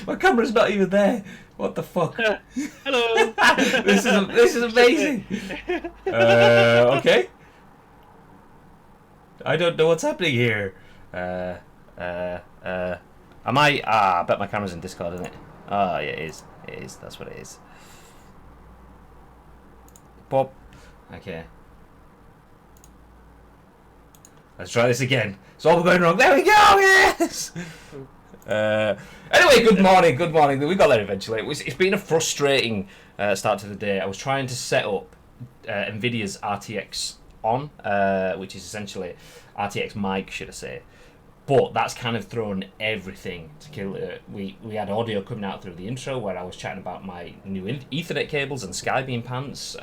My camera's not even there. What the fuck? Hello. This is amazing. Okay. I don't know what's happening here. Am I? I bet my camera's in Discord, isn't it? Oh, yeah, it is. It is. That's what it is. Pop. Okay. Let's try this again. It's all going wrong. There we go. Yes. Anyway, good morning. Good morning. We got there eventually. It's been a frustrating start to the day. I was trying to set up Nvidia's RTX on, which is essentially RTX mic, should I say. But that's kind of thrown everything to kill it. We had audio coming out through the intro where I was chatting about my new Ethernet cables and Skybeam pants,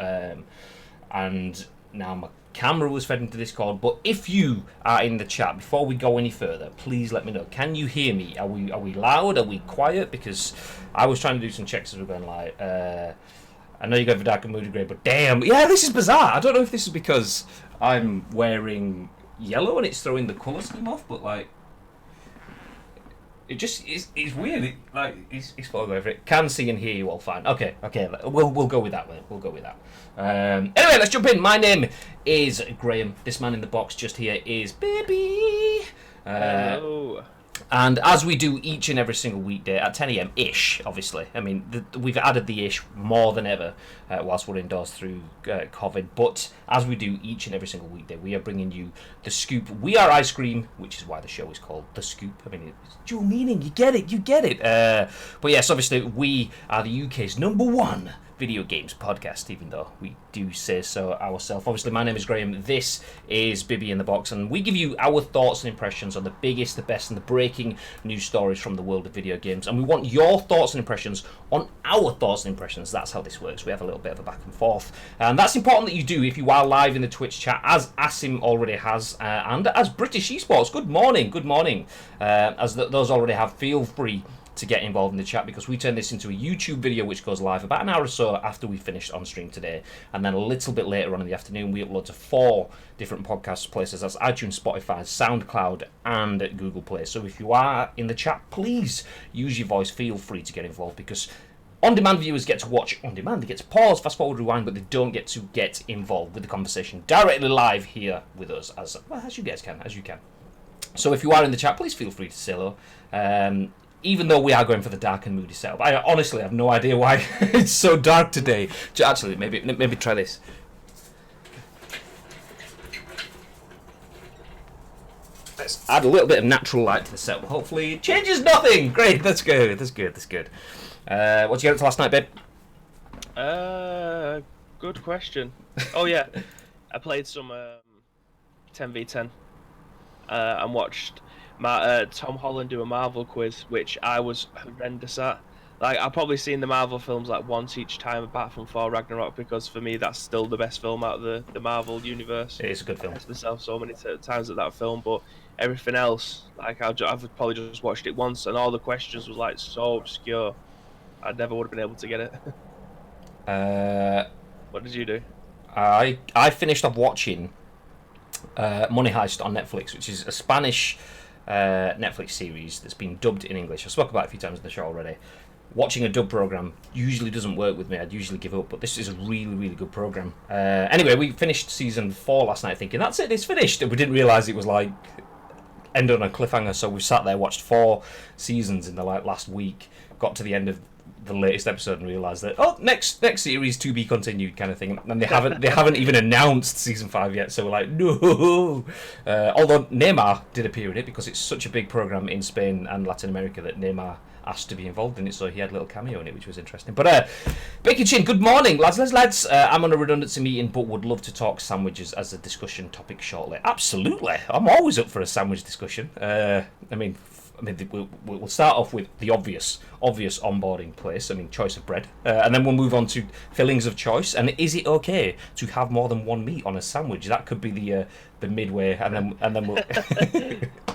and now my camera was fed into Discord. But if you are in the chat, before we go any further, please let me know. Can you hear me? Are we loud? Are we quiet? Because I was trying to do some checks as we're going live. I know you go for dark and moody grey, but damn, yeah, this is bizarre. I don't know if this is because I'm wearing yellow and it's throwing the colour scheme off, but like, it just it's weird. It's falling over it. Can see and hear you all fine. Okay, we'll go with that. We'll go with that. Anyway, let's jump in. My name is Graham. This man in the box just here is Baby. Hello. And as we do each and every single weekday at 10 a.m. ish, obviously. I mean, we've added the ish more than ever whilst we're indoors through COVID. But as we do each and every single weekday, we are bringing you the scoop. We are ice cream, which is why the show is called The Scoop. I mean, it's dual meaning. You get it. But yes, obviously, we are the UK's #1 video games podcast, even though we do say so ourselves. Obviously, my name is Graham. This is Bibby in the Box, and we give you our thoughts and impressions on the biggest, the best, and the breaking news stories from the world of video games. And we want your thoughts and impressions on our thoughts and impressions. That's how this works. We have a little bit of a back and forth, and that's important that you do if you are live in the Twitch chat, as Asim already has, and as British Esports. Good morning. As those already have, feel free to get involved in the chat, because we turn this into a YouTube video which goes live about an hour or so after we finished on stream today, and then a little bit later on in the afternoon we upload to 4 different podcast places. That's iTunes, Spotify, SoundCloud and Google Play. So if you are in the chat, please use your voice, feel free to get involved, because on-demand viewers get to watch on demand. They get to pause, fast forward, rewind, but they don't get to get involved with the conversation directly live here with us, as you guys can, as you can. So if you are in the chat, please feel free to say hello. Even though we are going for the dark and moody setup, I honestly have no idea why it's so dark today. Actually, maybe try this. Let's add a little bit of natural light to the setup. Hopefully, it changes nothing. Great, that's good. What did you get up to last night, babe? Good question. Oh yeah, I played some 10v10 and watched Tom Holland do a Marvel quiz, which I was horrendous at. Like, I've probably seen the Marvel films like once each time, apart from Thor Ragnarok, because for me that's still the best film out of the Marvel universe. It is a good film. I asked myself so many times at that film, but everything else, like, I've probably just watched it once, and all the questions was like so obscure, I never would have been able to get it. What did you do? I finished off watching Money Heist on Netflix, which is a Spanish Netflix series that's been dubbed in English. I spoke about it a few times in the show already. Watching a dub program usually doesn't work with me. I'd usually give up, but this is a really, really good program. Anyway, we finished season 4 last night thinking, that's it, it's finished. And we didn't realise it was like end on a cliffhanger, so we sat there, watched 4 seasons in the last week, got to the end of the latest episode and realised that next series to be continued kind of thing, and they haven't even announced season 5 yet, so we're like, no. Although Neymar did appear in it, because it's such a big program in Spain and Latin America that Neymar asked to be involved in it, so he had a little cameo in it, which was interesting. But Becky Chin, good morning, lads. I'm on a redundancy meeting, but would love to talk sandwiches as a discussion topic shortly. Absolutely, I'm always up for a sandwich discussion. We'll start off with the obvious onboarding place. Choice of bread, and then we'll move on to fillings of choice. And is it okay to have more than one meat on a sandwich? That could be the midway, and then we'll.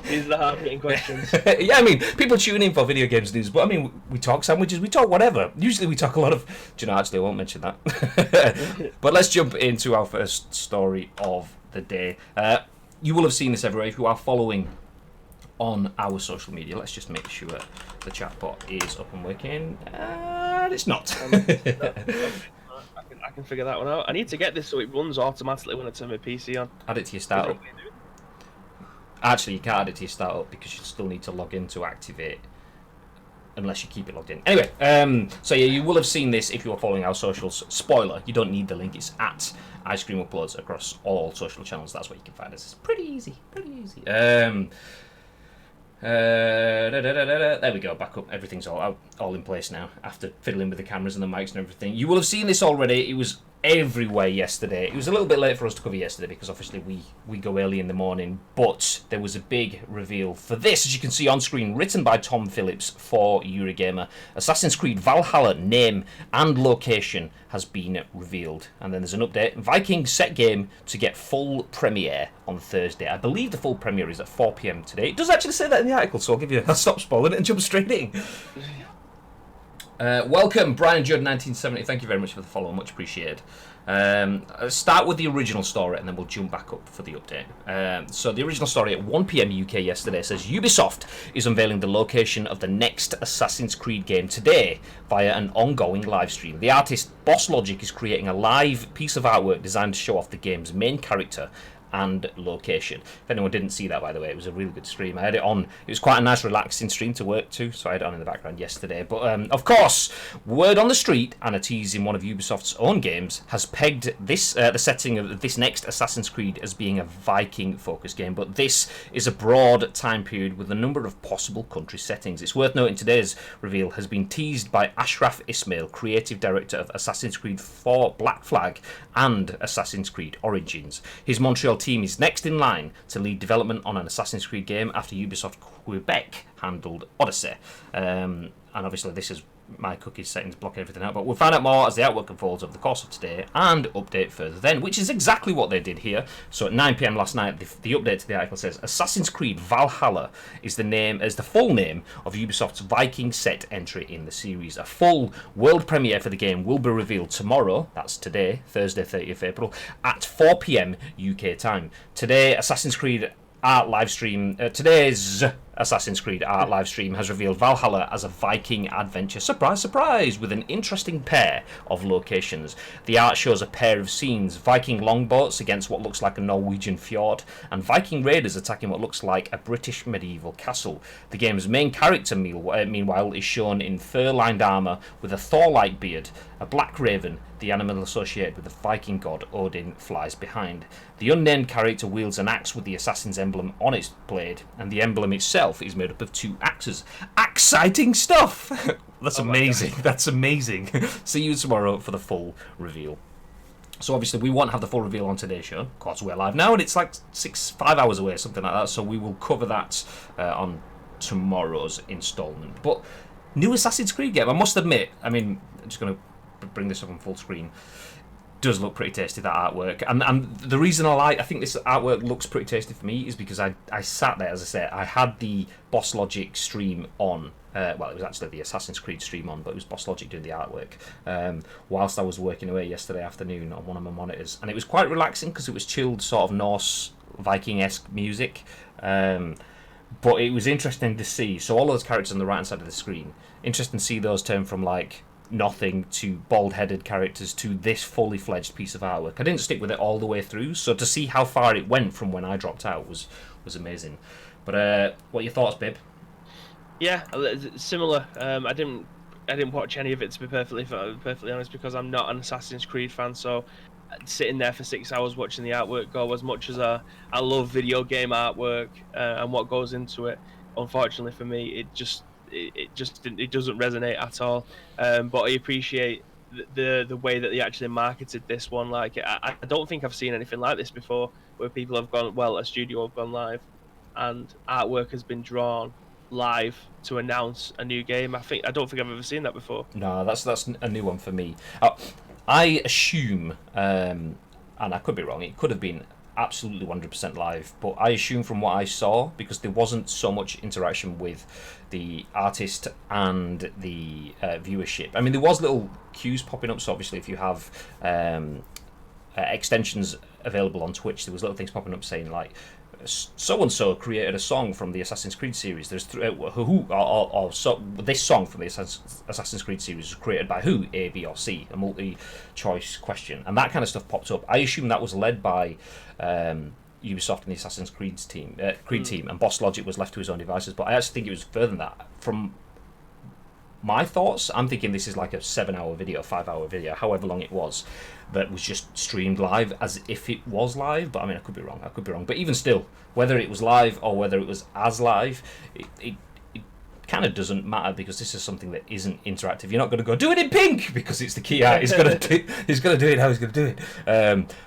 These are the hard-hitting questions. Yeah, people tune in for video games news, but we talk sandwiches, we talk whatever. Usually we talk a lot of. Actually, I won't mention that. But let's jump into our first story of the day. You will have seen this everywhere if you are following on our social media. Let's just make sure the chat bot is up and working. And it's not. I can figure that one out. I need to get this so it runs automatically when I turn my PC on. Add it to your startup. Actually, you can't add it to your startup because you still need to log in to activate, unless you keep it logged in. Anyway, so yeah, you will have seen this if you are following our socials. Spoiler, you don't need the link. It's at Ice Cream Uploads across all social channels. That's where you can find us. It's pretty easy. There we go, back up. Everything's all in place now after fiddling with the cameras and the mics and everything. You will have seen this already. It was everywhere yesterday. It was a little bit late for us to cover yesterday because obviously we go early in the morning, but there was a big reveal for this, as you can see on screen, written by Tom Phillips for Eurogamer. Assassin's Creed Valhalla name and location has been revealed. And then there's an update. Viking set game to get full premiere on Thursday. I believe the full premiere is at 4 PM today. It does actually say that in the article, so I'll stop spoiling it and jump straight in. Welcome, Brian Judd 1970. Thank you very much for the follow, much appreciated. Start with the original story and then we'll jump back up for the update. So the original story at 1 PM UK yesterday says Ubisoft is unveiling the location of the next Assassin's Creed game today via an ongoing live stream. The artist Boss Logic is creating a live piece of artwork designed to show off the game's main character and location. If anyone didn't see that, by the way, it was a really good stream. I had it on. It was quite a nice relaxing stream to work to, so I had it on in the background yesterday. But of course, word on the street and a tease in one of Ubisoft's own games has pegged this the setting of this next Assassin's Creed as being a Viking focused game, but this is a broad time period with a number of possible country settings. It's worth noting today's reveal has been teased by Ashraf Ismail, creative director of Assassin's Creed 4 Black Flag and Assassin's Creed Origins. His Montreal team is next in line to lead development on an Assassin's Creed game after Ubisoft Quebec handled Odyssey. And obviously this is my cookies settings blocking everything out, but we'll find out more as the artwork unfolds over the course of today and update further then, which is exactly what they did here. So at 9 PM last night, the update to the article says Assassin's Creed Valhalla is the full name of Ubisoft's Viking set entry in the series. A full world premiere for the game will be revealed tomorrow, that's today, Thursday 30th April, at 4 PM UK time. Today's Assassin's Creed Art livestream has revealed Valhalla as a Viking adventure. Surprise, surprise, with an interesting pair of locations. The art shows a pair of scenes: Viking longboats against what looks like a Norwegian fjord, and Viking raiders attacking what looks like a British medieval castle. The game's main character, meanwhile, is shown in fur-lined armour with a Thor-like beard. A black raven, the animal associated with the Viking god Odin, flies behind. The unnamed character wields an axe with the assassin's emblem on its blade, and the emblem itself is made up of 2 axes. Exciting stuff! That's amazing. That's amazing. See you tomorrow for the full reveal. So obviously we won't have the full reveal on today's show. Of course, we're live now, and it's like 5 hours away, something like that. So we will cover that on tomorrow's instalment. But new Assassin's Creed game, I must admit. I mean, I'm just going to bring this up on full screen. Does look pretty tasty, that artwork, and the reason I think this artwork looks pretty tasty for me is because I sat there, as I said, I had the Boss Logic stream on. Well, it was actually the Assassin's Creed stream on, but it was Boss Logic doing the artwork whilst I was working away yesterday afternoon on one of my monitors, and it was quite relaxing because it was chilled, sort of Norse Viking-esque music. But it was interesting to see. So all those characters on the right hand side of the screen, interesting to see those turn from like nothing to bald-headed characters to this fully fledged piece of artwork. I didn't stick with it all the way through, so to see how far it went from when I dropped out was amazing. But what are your thoughts, Bib? Yeah, similar. I didn't watch any of it, to be perfectly honest, because I'm not an Assassin's Creed fan. So sitting there for 6 hours watching the artwork go, as much as I love video game artwork and what goes into it, unfortunately for me, it doesn't resonate at all. But I appreciate the way that they actually marketed this one. Like I don't think I've seen anything like this before, where people have gone, well, a studio have gone live and artwork has been drawn live to announce a new game. I don't think I've ever seen that before. No, that's a new one for me. I assume, and I could be wrong, it could have been absolutely 100% live, but I assume from what I saw, because there wasn't so much interaction with the artist and the viewership. I mean, there was little cues popping up, so obviously if you have extensions available on Twitch, there was little things popping up saying like so and so created a song from the Assassin's Creed series. There's this song from the Assassin's Creed series was created by who? A, B, or C? A multi-choice question, and that kind of stuff popped up. I assume that was led by Ubisoft and the Assassin's Creed team, and Boss Logic was left to his own devices. But I actually think it was further than that. From my thoughts, I'm thinking this is like a 7-hour video, 5-hour video, however long it was, that was just streamed live as if it was live. But I mean, I could be wrong. But even still, whether it was live or whether it was as live, it kind of doesn't matter, because this is something that isn't interactive. You're not going to go do it in pink because it's the key art. He's going to do it how he's going to do it.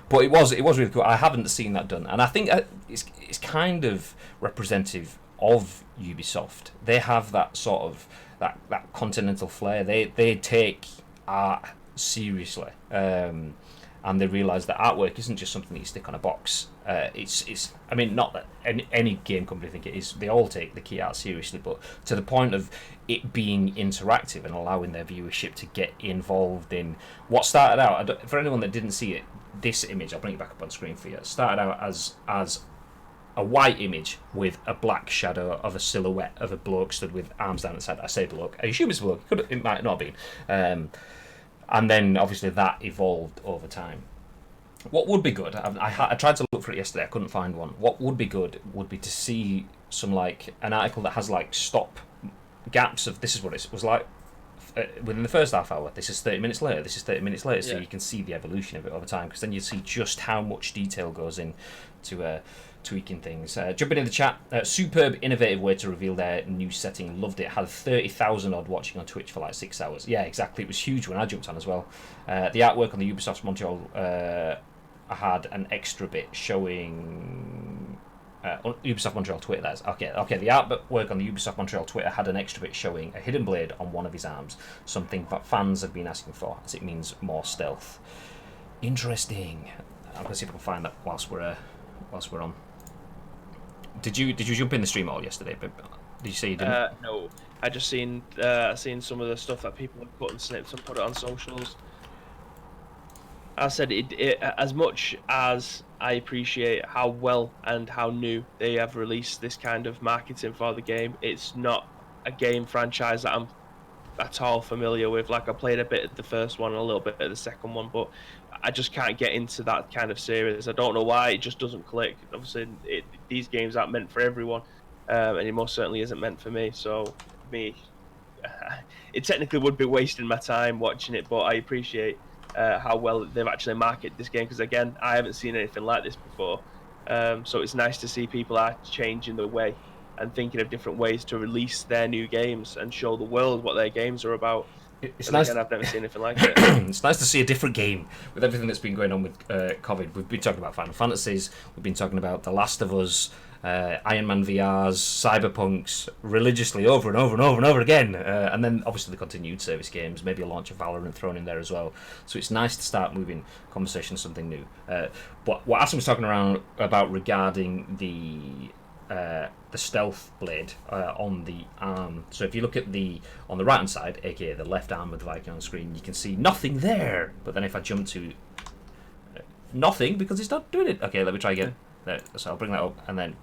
But it was really cool. I haven't seen that done, and I think it's kind of representative of Ubisoft. They have that sort of that continental flair. They take art seriously, and they realise that artwork isn't just something that you stick on a box. It's I mean, not that any game company think it is. They all take the key art seriously, but to the point of it being interactive and allowing their viewership to get involved in what started out. For anyone that didn't see it, this image, I'll bring it back up on screen for you. It started out as a white image with a black shadow of a silhouette of a bloke stood with arms down at the side. I say bloke. I assume it's a bloke. It might not have been. And then obviously that evolved over time. What would be good, I tried to look for it yesterday, I couldn't find one. What would be good would be to see some, like, an article that has like stop gaps of this is what it was like within the first half hour, this is 30 minutes later, this is 30 minutes later, so you can see the evolution of it over time, because then you see just how much detail goes in to tweaking things. Jumping in the chat, superb, innovative way to reveal their new setting. Loved it. Had 30,000 odd watching on Twitch for like 6 hours. Yeah, exactly. It was huge when I jumped on as well. The artwork on the Ubisoft Montreal had an extra bit showing. Ubisoft Montreal Twitter, that is. Okay. The artwork on the Ubisoft Montreal Twitter had an extra bit showing a hidden blade on one of his arms, something that fans have been asking for, as it means more stealth. Interesting. I'm gonna see if I can find that whilst we're on. Did you jump in the stream all yesterday? But did you say you didn't? No, I just seen some of the stuff that people have cut and snipped and put it on socials. I said it as much as I appreciate how well and how new they have released this kind of marketing for the game. It's not a game franchise that I'm at all familiar with. Like, I played a bit of the first one and a little bit of the second one, but I just can't get into that kind of series. I don't know why, it just doesn't click. Obviously, these games aren't meant for everyone, and it most certainly isn't meant for me. So, it technically would be wasting my time watching it, but I appreciate how well they've actually marketed this game, because again, I haven't seen anything like this before. So it's nice to see people are changing the way and thinking of different ways to release their new games and show the world what their games are about. It's nice. Again, I've never seen anything like it. It's nice to see a different game with everything that's been going on with COVID. We've been talking about Final Fantasies. We've been talking about The Last of Us, Iron Man VRs, Cyberpunks, religiously over and over and over and over again. And then obviously the continued service games, maybe a launch of Valorant thrown in there as well. So it's nice to start moving conversation to something new. But what Asim was talking about regarding the stealth blade on the arm. So if you look at on the right hand side, aka the left arm with the Viking on screen, you can see nothing there. But then if I jump to nothing, because it's not doing it. Okay, let me try again. There, so I'll bring that up and then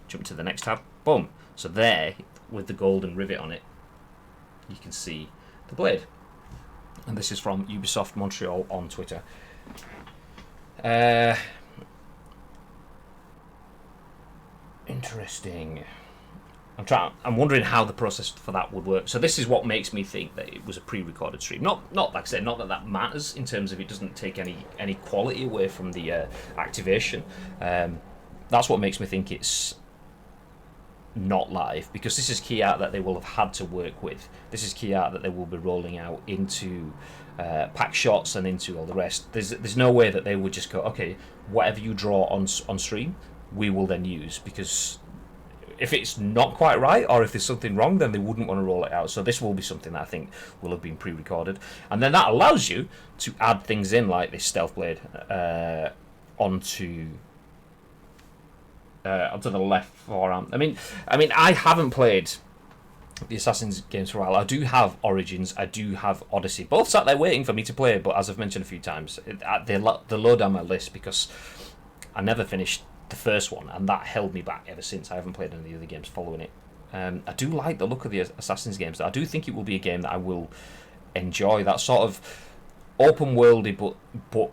jump to the next tab. Boom. So there, with the golden rivet on it, you can see the blade. And this is from Ubisoft Montreal on Twitter. Interesting. I'm wondering how the process for that would work. So this is what makes me think that it was a pre-recorded stream. Not like I said, not that matters in terms of it doesn't take any quality away from the activation. That's what makes me think it's not live, because this is key art that they will have had to work with. This is key art that they will be rolling out into pack shots and into all the rest. There's no way that they would just go, okay, whatever you draw on stream, we will then use, because if it's not quite right or if there's something wrong, then they wouldn't want to roll it out. So this will be something that I think will have been pre-recorded, and then that allows you to add things in like this stealth blade onto the left forearm. I mean, I haven't played the Assassin's games for a while. I do have Origins, I do have Odyssey, both sat there waiting for me to play, but as I've mentioned a few times, they're low down my list because I never finished the first one, and that held me back ever since. I haven't played any of the other games following it. I do like the look of the Assassin's games. I do think it will be a game that I will enjoy. That sort of open worldy, but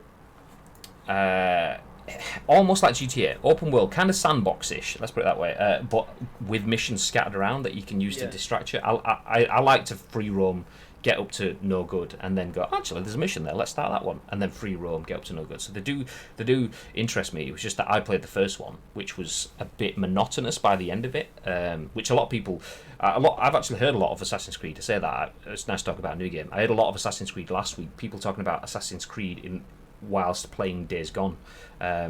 almost like GTA, open world, kind of sandbox-ish. Let's put it that way. But with missions scattered around that you can use to distract you. I like to free roam, get up to no good, and then go, actually, there's a mission there, let's start that one, and then free roam, get up to no good. So they do interest me. It was just that I played the first one, which was a bit monotonous by the end of it, which a lot of people, I've actually heard a lot of Assassin's Creed to say that. It's nice to talk about a new game. I heard a lot of Assassin's Creed last week, people talking about Assassin's Creed whilst playing Days Gone,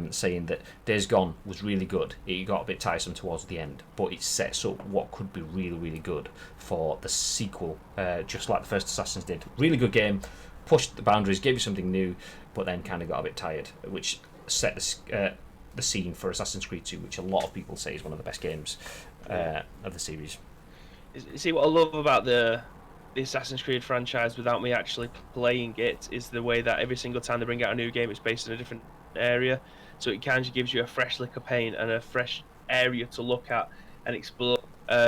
saying that Days Gone was really good. It got a bit tiresome towards the end, but it sets up what could be really, really good for the sequel, just like the first Assassins did. Really good game, pushed the boundaries, gave you something new, but then kind of got a bit tired, which set the scene for Assassin's Creed 2, which a lot of people say is one of the best games of the series. See, what I love about the Assassin's Creed franchise, without me actually playing it, is the way that every single time they bring out a new game, it's based in a different area, so it kind of gives you a fresh lick of paint and a fresh area to look at and explore,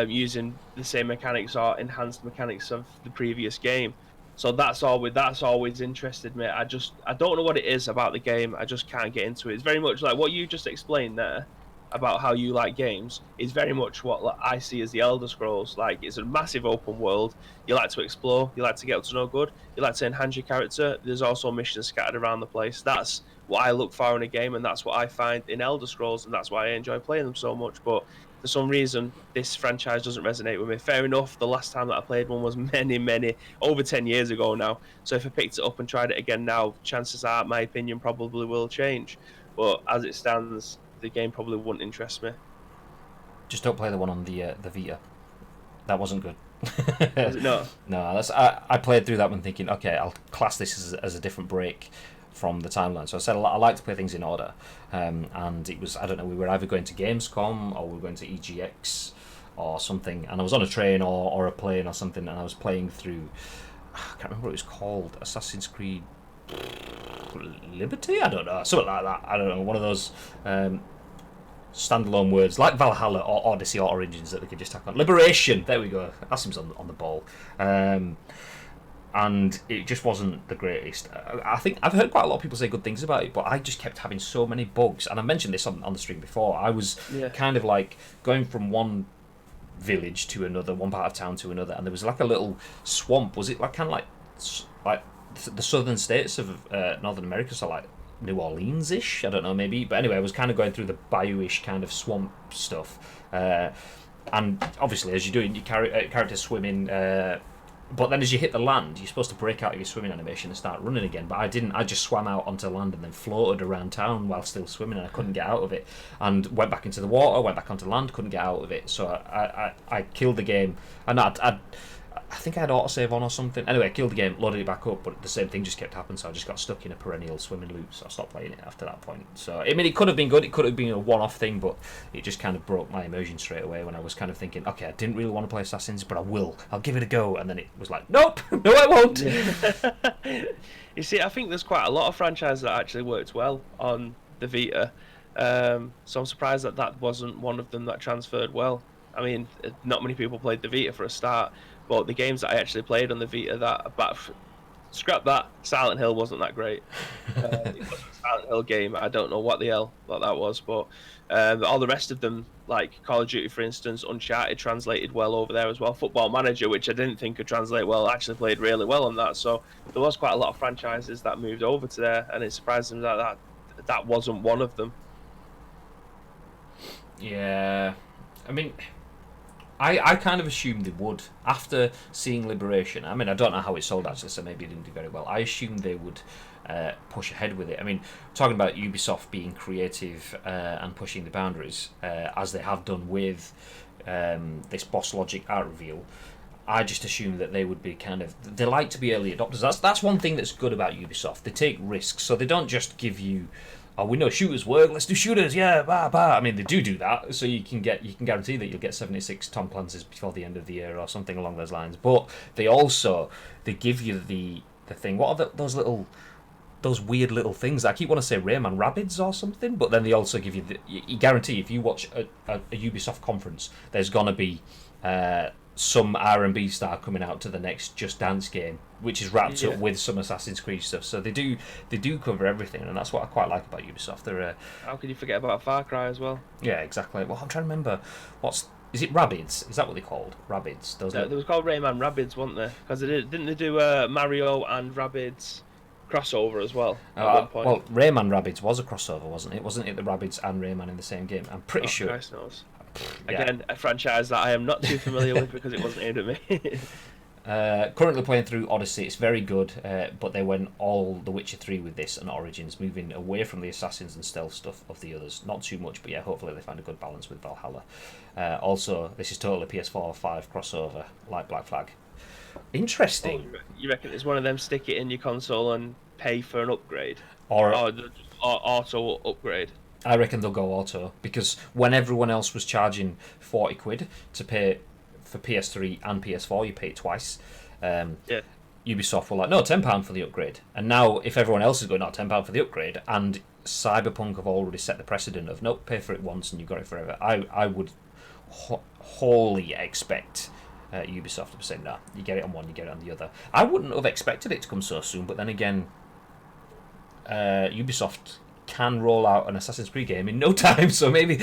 using the same mechanics or enhanced mechanics of the previous game. So that's always interested me. I don't know what it is about the game. I just can't get into it. It's very much like what you just explained there about how you like games is very much what I see as the Elder Scrolls. Like, it's a massive open world. You like to explore, you like to get up to no good, you like to enhance your character. There's also missions scattered around the place. That's what I look for in a game, and that's what I find in Elder Scrolls, and that's why I enjoy playing them so much. But for some reason, this franchise doesn't resonate with me. Fair enough, the last time that I played one was many, over 10 years ago now. So if I picked it up and tried it again now, chances are my opinion probably will change. But as it stands, the game probably wouldn't interest me. Just don't play the one on the Vita. That wasn't good. Was it not? No, I played through that one thinking, okay, I'll class this as a different break from the timeline. So I said I like to play things in order, and it was, I don't know, we were either going to Gamescom or we were going to EGX or something, and I was on a train or a plane or something, and I was playing through, I can't remember what it was called, Assassin's Creed Liberty? I don't know, something like that. I don't know, one of those standalone words like Valhalla or Odyssey or Origins that we could just tack on. Liberation, there we go. Asim's on the ball. And it just wasn't the greatest. I think I've heard quite a lot of people say good things about it, but I just kept having so many bugs. And I mentioned this on the stream before. I was kind of like going from one village to another, one part of town to another, and there was like a little swamp. Was it like kind of like the southern states of Northern America, so like New Orleans-ish? I don't know, maybe. But anyway, I was kind of going through the bayou-ish kind of swamp stuff. And obviously, as you do it, your character's swimming. But then as you hit the land, you're supposed to break out of your swimming animation and start running again. But I didn't. I just swam out onto land and then floated around town while still swimming, and I couldn't get out of it. And went back into the water, went back onto land, couldn't get out of it. So I killed the game. And I think I had autosave on or something. Anyway, I killed the game, loaded it back up, but the same thing just kept happening, so I just got stuck in a perennial swimming loop, so I stopped playing it after that point. So, I mean, it could have been good, it could have been a one-off thing, but it just kind of broke my immersion straight away when I was kind of thinking, okay, I didn't really want to play Assassins, but I'll give it a go, and then it was like, nope, no I won't! You see, I think there's quite a lot of franchises that actually worked well on the Vita, so I'm surprised that wasn't one of them that transferred well. I mean, not many people played the Vita for a start, but the games that I actually played on the Vita, scrap that, Silent Hill wasn't that great. It was a Silent Hill game. I don't know what the hell that was, but all the rest of them, like Call of Duty, for instance, Uncharted translated well over there as well. Football Manager, which I didn't think could translate well, actually played really well on that. So there was quite a lot of franchises that moved over to there, and it surprised me that wasn't one of them. Yeah, I mean, I kind of assumed they would. After seeing Liberation, I mean, I don't know how it sold actually, so maybe it didn't do very well. I assumed they would push ahead with it. I mean, talking about Ubisoft being creative and pushing the boundaries, as they have done with this Boss Logic art reveal, I just assumed that they would be they like to be early adopters. That's one thing that's good about Ubisoft. They take risks, so they don't just give you, oh, we know shooters work, let's do shooters, yeah, bah, bah. I mean, they do that, so you can guarantee that you'll get 76 Tom Clancy's before the end of the year or something along those lines. But they give you the thing. What are those those weird little things. I keep wanting to say Rayman Rabbids or something, but then they also give you you guarantee if you watch a Ubisoft conference, there's gonna be some R&B star coming out to the next Just Dance game, which is wrapped up with some Assassin's Creed stuff. So they do cover everything, and that's what I quite like about Ubisoft. They're how can you forget about Far Cry as well? yeah, exactly. Well, I'm trying to remember is it Rabbids? Is that what they're called? Rabbids. Those They was called Rayman Rabbids, weren't they? Because didn't they do Mario and Rabbids crossover as well at one point? Well, Rayman Rabbids was a crossover, wasn't it? Wasn't it the Rabbids and Rayman in the same game? I'm pretty sure. Christ knows. Yeah. Again, a franchise that I am not too familiar with because it wasn't aimed at me. Currently playing through Odyssey. It's very good, but they went all The Witcher 3 with this and Origins, moving away from the assassins and stealth stuff of the others. Not too much, but yeah, hopefully they find a good balance with Valhalla. Also, this is totally PS4 5 crossover, like Black Flag. Interesting. Oh, you reckon it's one of them stick it in your console and pay for an upgrade? Or auto upgrade? I reckon they'll go auto, because when everyone else was charging 40 quid to pay for PS3 and PS4, you pay it twice. Ubisoft were like, no, £10 for the upgrade. And now, if everyone else is going, no, £10 for the upgrade, and Cyberpunk have already set the precedent of, nope, pay for it once and you've got it forever, I would wholly expect Ubisoft to be saying, no, you get it on one, you get it on the other. I wouldn't have expected it to come so soon, but then again, Ubisoft can roll out an Assassin's Creed game in no time, so maybe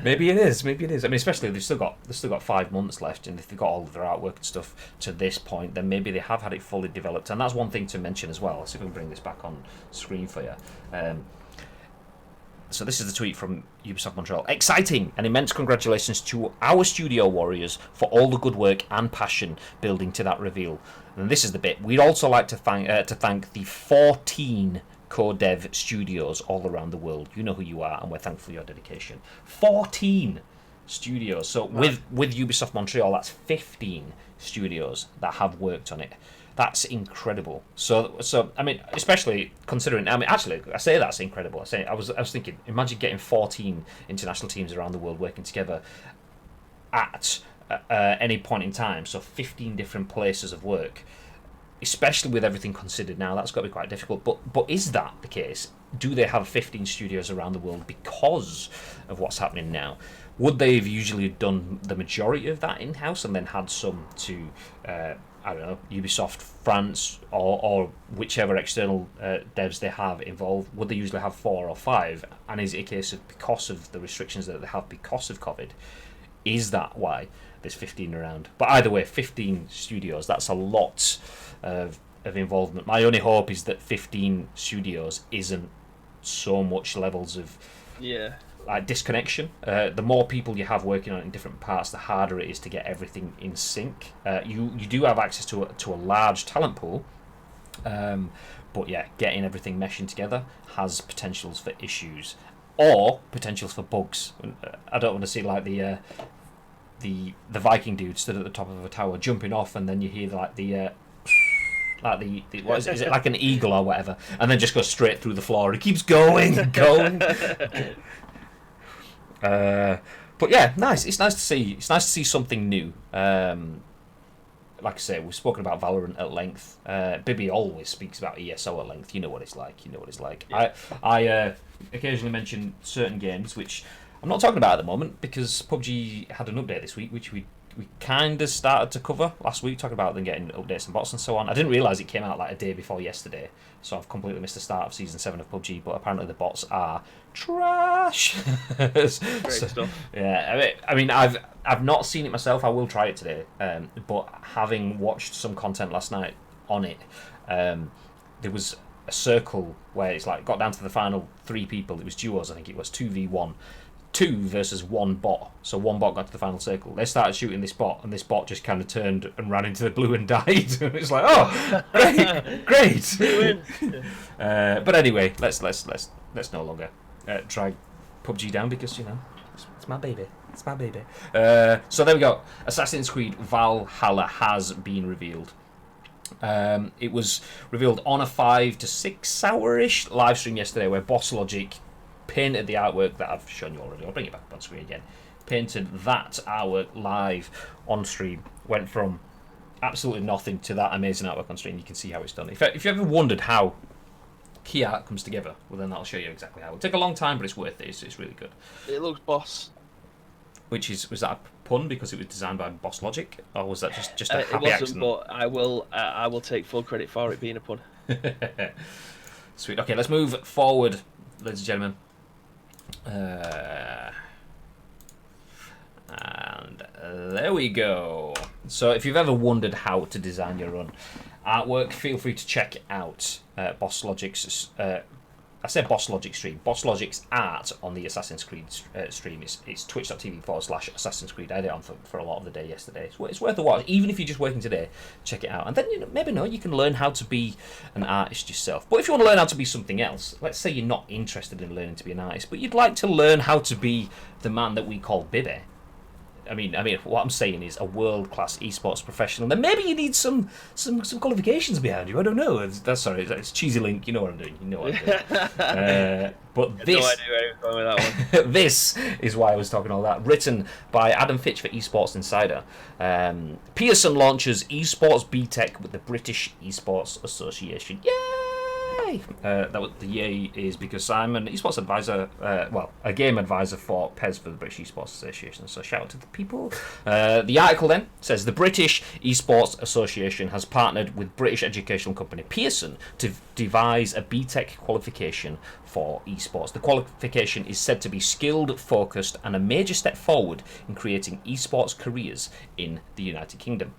maybe it is. I mean, especially they've still got 5 months left, and if they've got all of their artwork and stuff to this point, then maybe they have had it fully developed. And that's one thing to mention as well. So if we can bring this back on screen for you. So this is the tweet from Ubisoft Montreal. Exciting and immense congratulations to our studio warriors for all the good work and passion building to that reveal. And this is the bit. We'd also like to thank the 14 co-dev studios all around the world. You know who you are, and we're thankful for your dedication. 14 studios. So with Ubisoft Montreal, that's 15 studios that have worked on it. That's incredible. So I mean, especially considering, I mean, actually, I say that's incredible. I was thinking, imagine getting 14 international teams around the world working together at any point in time. So 15 different places of work. Especially with everything considered now, that's got to be quite difficult. But is that the case? Do they have 15 studios around the world because of what's happening now? Would they have usually done the majority of that in-house and then had some to, I don't know, Ubisoft France or whichever external devs they have involved? Would they usually have 4 or 5? And is it a case of, because of the restrictions that they have because of COVID, is that why there's 15 around? But either way, 15 studios, that's a lot of involvement. My only hope is that 15 studios isn't so much levels of like disconnection. The more people you have working on it in different parts, the harder it is to get everything in sync. You do have access to a large talent pool, but yeah, getting everything meshing together has potentials for issues or potentials for bugs. I don't want to see like the Viking dude stood at the top of a tower jumping off, and then you hear like the what is it like an eagle or whatever, and then just goes straight through the floor. It keeps going and going. But yeah, nice. It's nice to see. It's nice to see something new. Like I say, we've spoken about Valorant at length. Bibby always speaks about ESO at length. You know what it's like. Yeah. I occasionally mention certain games which I'm not talking about at the moment because PUBG had an update this week, which we kind of started to cover last week, talking about them getting updates and bots and so on. I didn't realise it came out like a day before yesterday, so I've completely missed the start of Season 7 of PUBG, but apparently the bots are trash. Great stuff. Yeah, I mean, I've not seen it myself. I will try it today, but having watched some content last night on it, there was a circle where it's like got down to the final 3 people. It was duos, I think it was 2v1. 2 versus 1 bot. So 1 bot got to the final circle. They started shooting this bot, and this bot just kind of turned and ran into the blue and died. It's like, oh, great. But anyway, let's no longer try PUBG down because it's my baby. It's my baby. So there we go. Assassin's Creed Valhalla has been revealed. It was revealed on a 5 to 6 hour-ish live stream yesterday, where Boss Logic painted the artwork that I've shown you already. I'll bring it back up on screen again. Painted that artwork live on stream. Went from absolutely nothing to that amazing artwork on stream. You can see how it's done. If you ever wondered how key art comes together, well then that'll show you exactly how. It'll take a long time, but it's worth it. It's really good. It looks boss. Was that a pun because it was designed by Boss Logic, or was that just a happy it wasn't, accident? But I will take full credit for it being a pun. Sweet. Okay, let's move forward, ladies and gentlemen. And there we go. So if you've ever wondered how to design your own artwork, feel free to check out Boss Logic's I said Boss Logic stream. Boss Logic's art on the Assassin's Creed stream. It's twitch.tv/Assassin's Creed. I did it on for a lot of the day yesterday. It's worth a watch. Even if you're just working today, check it out. And then you can learn how to be an artist yourself. But if you want to learn how to be something else, let's say you're not interested in learning to be an artist, but you'd like to learn how to be the man that we call Bibby. I mean, what I'm saying is a world-class esports professional. Then maybe you need some qualifications behind you. I don't know. It's cheesy link. You know what I'm doing. You know what I'm doing. But this, no idea where you're going with that one. This is why I was talking all that. Written by Adam Fitch for Esports Insider. Pearson launches esports BTEC with the British Esports Association. Yay! The yay is because I'm an esports advisor, a game advisor for PES for the British Esports Association, so shout out to the people. The article then says the British Esports Association has partnered with British educational company Pearson to devise a BTEC qualification for esports. The qualification is said to be skilled, focused, and a major step forward in creating esports careers in the United Kingdom.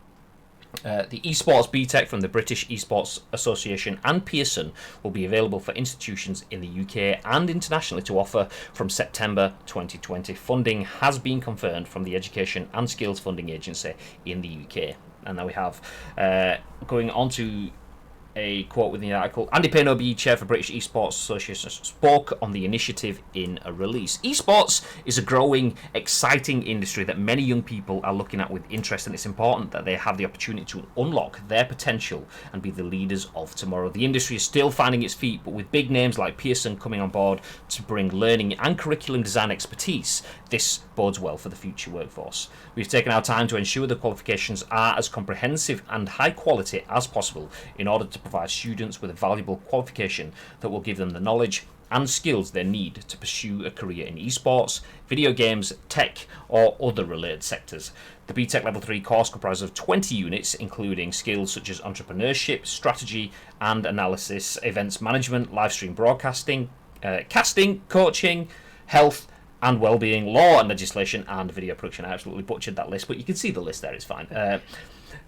The Esports BTEC from the British Esports Association and Pearson will be available for institutions in the UK and internationally to offer from September 2020. Funding has been confirmed from the Education and Skills Funding Agency in the UK. And now we have, going on to a quote within the article, Andy Payne, OBE Chair for British Esports Association, spoke on the initiative in a release. Esports is a growing, exciting industry that many young people are looking at with interest, and it's important that they have the opportunity to unlock their potential and be the leaders of tomorrow. The industry is still finding its feet, but with big names like Pearson coming on board to bring learning and curriculum design expertise, this bodes well for the future workforce. We've taken our time to ensure the qualifications are as comprehensive and high quality as possible in order to provide students with a valuable qualification that will give them the knowledge and skills they need to pursue a career in esports, video games, tech, or other related sectors. The BTEC Level 3 course comprises of 20 units, including skills such as entrepreneurship, strategy and analysis, events management, live stream broadcasting, casting, coaching, health and well-being, law and legislation, and video production. I absolutely butchered that list, but you can see the list there, it's fine.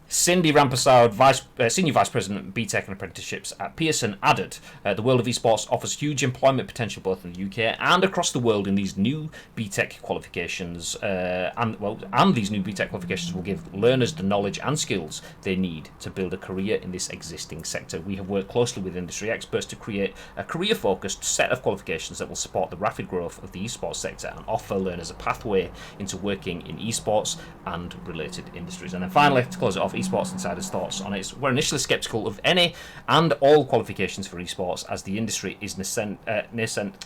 Cindy Rampersad, Senior Vice President, BTEC and Apprenticeships at Pearson, added, the world of esports offers huge employment potential both in the UK and across the world in these new BTEC qualifications, and these new BTEC qualifications will give learners the knowledge and skills they need to build a career in this existing sector. We have worked closely with industry experts to create a career-focused set of qualifications that will support the rapid growth of the esports sector and offer learners a pathway into working in esports and related industries. And then finally, to close it off, Esports Insider's thoughts on it. We're initially sceptical of any and all qualifications for esports as the industry is nascent.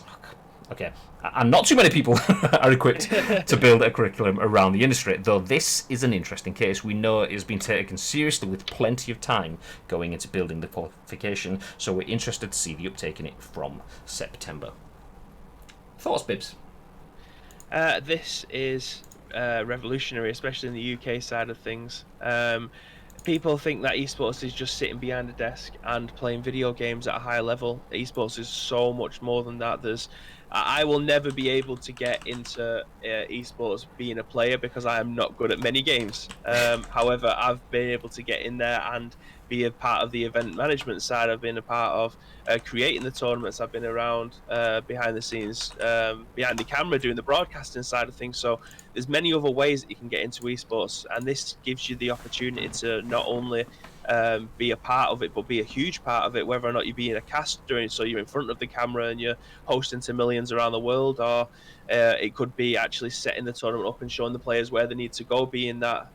Okay, and not too many people are equipped to build a curriculum around the industry, though this is an interesting case. We know it has been taken seriously with plenty of time going into building the qualification, so we're interested to see the uptake in it from September. Thoughts, Bibbs? This is revolutionary, especially in the UK side of things. People think that esports is just sitting behind a desk and playing video games at a higher level. Esports is so much more than that. I will never be able to get into esports being a player because I am not good at many games. However, I've been able to get in there and be a part of the event management side. I've been a part of creating the tournaments. I've been around behind the scenes, behind the camera, doing the broadcasting side of things. So there's many other ways that you can get into esports, and this gives you the opportunity to not only be a part of it, but be a huge part of it, whether or not you're being a caster, so you're in front of the camera and you're hosting to millions around the world, or it could be actually setting the tournament up and showing the players where they need to go, being that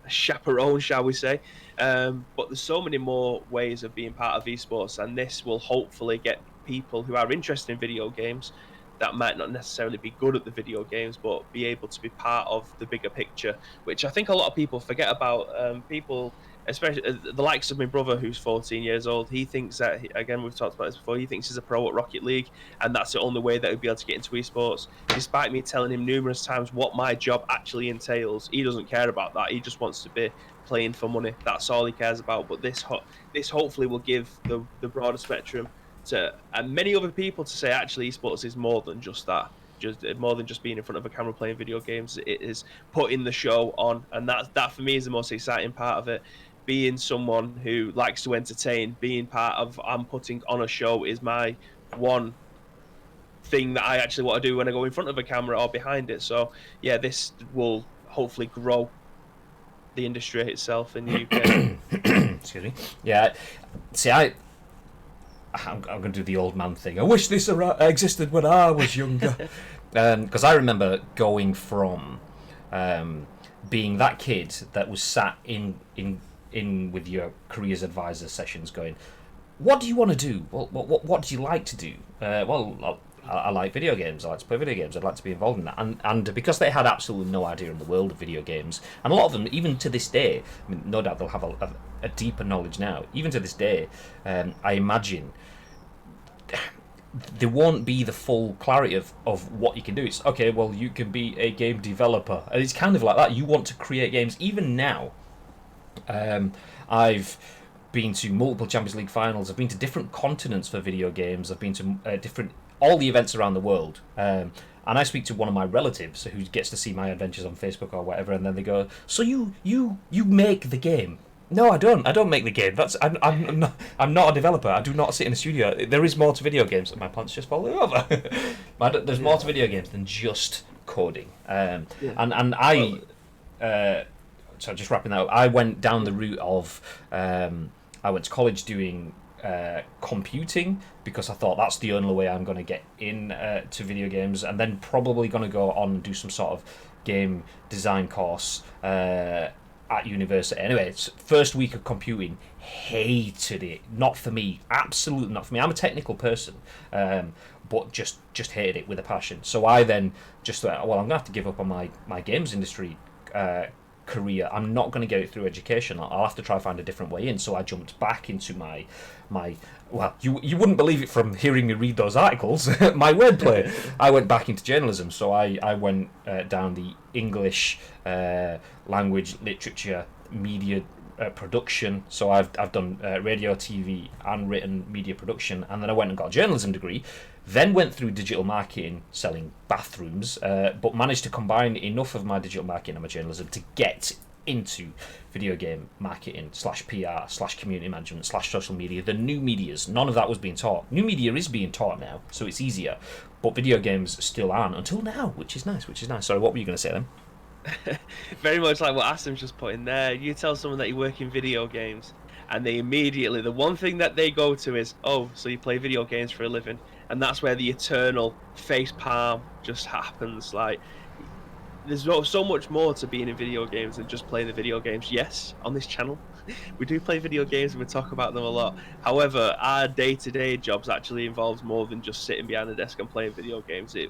chaperone, shall we say. But there's so many more ways of being part of esports, and this will hopefully get people who are interested in video games that might not necessarily be good at the video games, but be able to be part of the bigger picture, which I think a lot of people forget about. People especially the likes of my brother who's 14 years old. He thinks that, again, we've talked about this before, he thinks he's a pro at Rocket League, and that's the only way that he'll be able to get into esports. Despite me telling him numerous times what my job actually entails, he doesn't care about that. He just wants to be playing for money. That's all he cares about. But this hopefully will give the broader spectrum to and many other people to say actually esports is more than just that, just more than just being in front of a camera playing video games. It is putting the show on, and that for me is the most exciting part of it. Being someone who likes to entertain, being part of I'm putting on a show is my one thing that I actually want to do when I go in front of a camera or behind it. So yeah, this will hopefully grow the industry itself in the UK. Excuse me. Yeah, see, I'm going to do the old man thing. I wish this existed when I was younger. Because I remember going from being that kid that was sat in with your careers advisor sessions going, what do you want to do? Well, what do you like to do? I like video games. I like to play video games. I'd like to be involved in that. And because they had absolutely no idea in the world of video games, and a lot of them, even to this day, I mean, no doubt they'll have a deeper knowledge now. Even to this day, I imagine there won't be the full clarity of what you can do. It's, okay, well, you can be a game developer. And it's kind of like that. You want to create games. Even now, I've been to multiple Champions League finals. I've been to different continents for video games. I've been to all the events around the world. And I speak to one of my relatives who gets to see my adventures on Facebook or whatever, and then they go, "So you make the game?" No, I don't. I don't make the game. I'm not a developer. I do not sit in a studio. There is more to video games. My plant's just falling over. There's more to video games than just coding. So just wrapping that up, I went down the route of I went to college doing computing because I thought that's the only way I'm going to get in to video games, and then probably going to go on and do some sort of game design course at university. Anyway, it's first week of computing, hated it. Not for me, absolutely not for me. I'm a technical person, but just hated it with a passion. So I then just thought, well, I'm gonna have to give up on my games industry career. I'm not going to get it through education. I'll have to try to find a different way in. So I jumped back into my well, you wouldn't believe it from hearing me read those articles, my wordplay. I went back into journalism. So I went down the English language, literature, media production. So I've done radio, TV, and written media production, and then I went and got a journalism degree. Then went through digital marketing, selling bathrooms, but managed to combine enough of my digital marketing and my journalism to get into video game marketing /PR/community management /social media, the new medias. None of that was being taught. New media is being taught now, so it's easier, but video games still aren't until now, which is nice. Sorry, what were you going to say then? Very much like what Asim's just put in there. You tell someone that you work in video games, and they immediately, the one thing that they go to is, oh, so you play video games for a living. And that's where the eternal face palm just happens. Like, there's so much more to being in video games than just playing the video games. Yes, on this channel, we do play video games and we talk about them a lot. However, our day-to-day jobs actually involves more than just sitting behind a desk and playing video games. It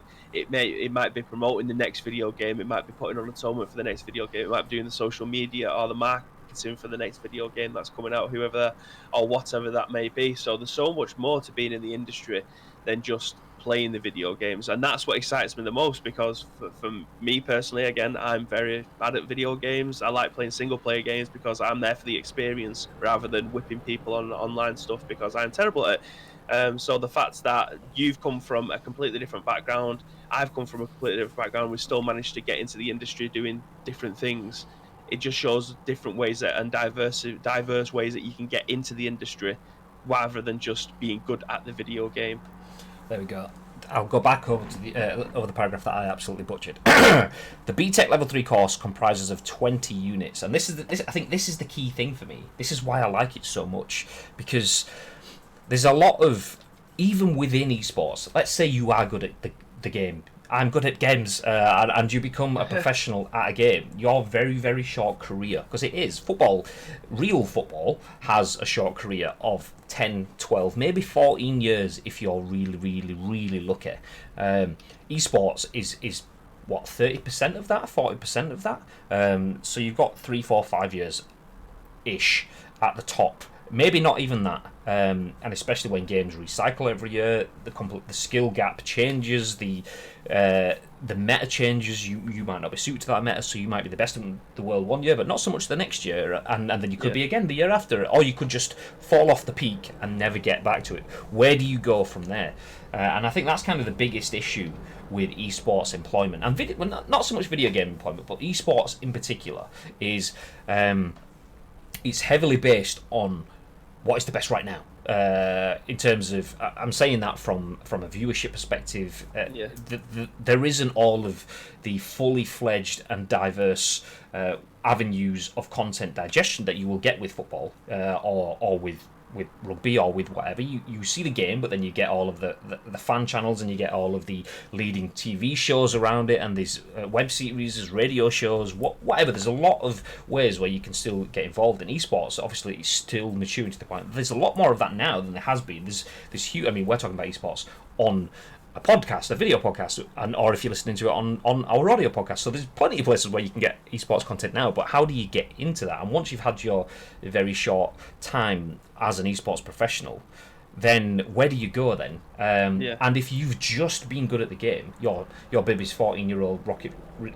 might be promoting the next video game. It might be putting on a tournament for the next video game. It might be doing the social media or the marketing for the next video game that's coming out, whoever or whatever that may be. So there's so much more to being in the industry than just playing the video games, and that's what excites me the most, because for me personally, again, I'm very bad at video games. I like playing single player games because I'm there for the experience rather than whipping people on online stuff because I'm terrible at it. So the fact that you've come from a completely different background, I've come from a completely different background, we still managed to get into the industry doing different things. It just shows different ways and diverse ways that you can get into the industry rather than just being good at the video game. There we go. I'll go back over to the paragraph that I absolutely butchered. The BTEC Level 3 course comprises of 20 units, and I think this is the key thing for me. This is why I like it so much, because there's a lot of, even within esports, let's say you are good at the game. I'm good at games, and you become a professional at a game. Your very, very short career, because it is football, real football has a short career of 10, 12, maybe 14 years if you're really, really, really lucky. Esports is what, 30% of that, 40% of that. So you've got 3, 4, 5 years ish at the top. Maybe not even that, and especially when games recycle every year, the skill gap changes, the meta changes. You might not be suited to that meta, so you might be the best in the world one year, but not so much the next year, and then you could be again the year after, or you could just fall off the peak and never get back to it. Where do you go from there? And I think that's kind of the biggest issue with esports employment, and not so much video game employment, but esports in particular is it's heavily based on what is the best right now. In terms of, I'm saying that from a viewership perspective, there isn't all of the fully fledged and diverse avenues of content digestion that you will get with football or with rugby or with whatever. You see the game, but then you get all of the fan channels, and you get all of the leading TV shows around it, and these web series, there's radio shows, whatever. There's a lot of ways where you can still get involved in esports. Obviously, it's still maturing to the point. There's a lot more of that now than there has been. There's huge. I mean, we're talking about esports on a podcast, a video podcast, or if you're listening to it on our audio podcast. So there's plenty of places where you can get esports content now, but how do you get into that? And once you've had your very short time as an esports professional, then where do you go then? And if you've just been good at the game, your baby's 14-year-old Rocket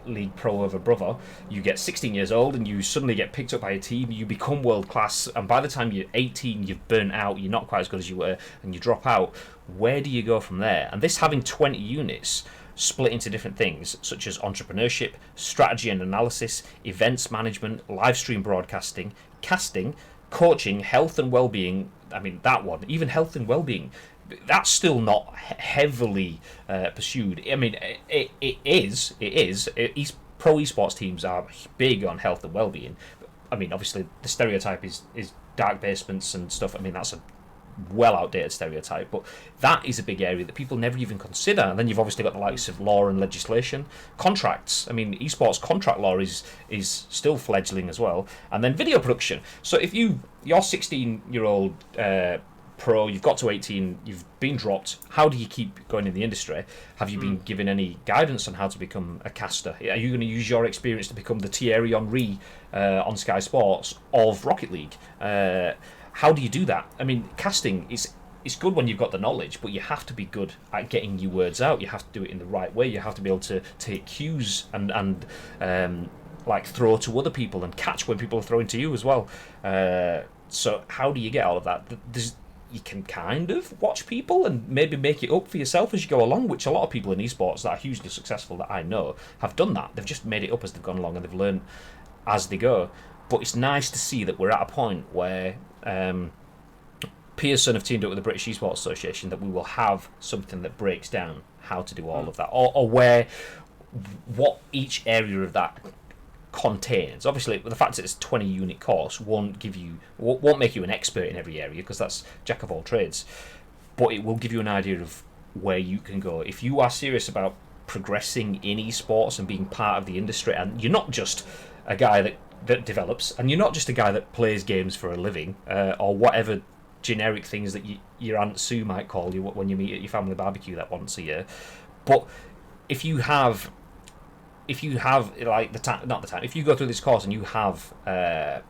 League pro over brother, you get 16 years old and you suddenly get picked up by a team, you become world class, and by the time you're 18, you've burnt out, you're not quite as good as you were, and you drop out. Where do you go from there? And this having 20 units split into different things, such as entrepreneurship, strategy and analysis, events management, live stream broadcasting, casting, coaching, health and well-being. I mean, that one, even health and well-being, that's still not heavily pursued. I mean, it is. Pro esports teams are big on health and well-being. I mean, obviously, the stereotype is dark basements and stuff. I mean, that's a well outdated stereotype, but that is a big area that people never even consider. And then you've obviously got the likes of law and legislation, contracts. I mean, esports contract law is still fledgling as well. And then video production. So if you're 16-year-old pro, you've got to 18, you've been dropped, how do you keep going in the industry? Have you been given any guidance on how to become a caster? Are you going to use your experience to become the Thierry Henry on Sky Sports of Rocket League? How do you do that? I mean, casting is good when you've got the knowledge, but you have to be good at getting your words out. You have to do it in the right way. You have to be able to take cues and like throw to other people and catch when people are throwing to you as well. So how do you get all of that? You can kind of watch people and maybe make it up for yourself as you go along, which a lot of people in esports that are hugely successful that I know have done that. They've just made it up as they've gone along and they've learned as they go. But it's nice to see that we're at a point where Pearson have teamed up with the British Esports Association, that we will have something that breaks down how to do all of that, or what each area of that contains. Obviously, the fact that it's a 20-unit course won't make you an expert in every area, because that's jack of all trades, but it will give you an idea of where you can go if you are serious about progressing in esports and being part of the industry. And you're not just a guy that develops, and you're not just a guy that plays games for a living, or whatever generic things that your Aunt Sue might call you when you meet at your family barbecue that once a year. But if you have like if you go through this course and you have that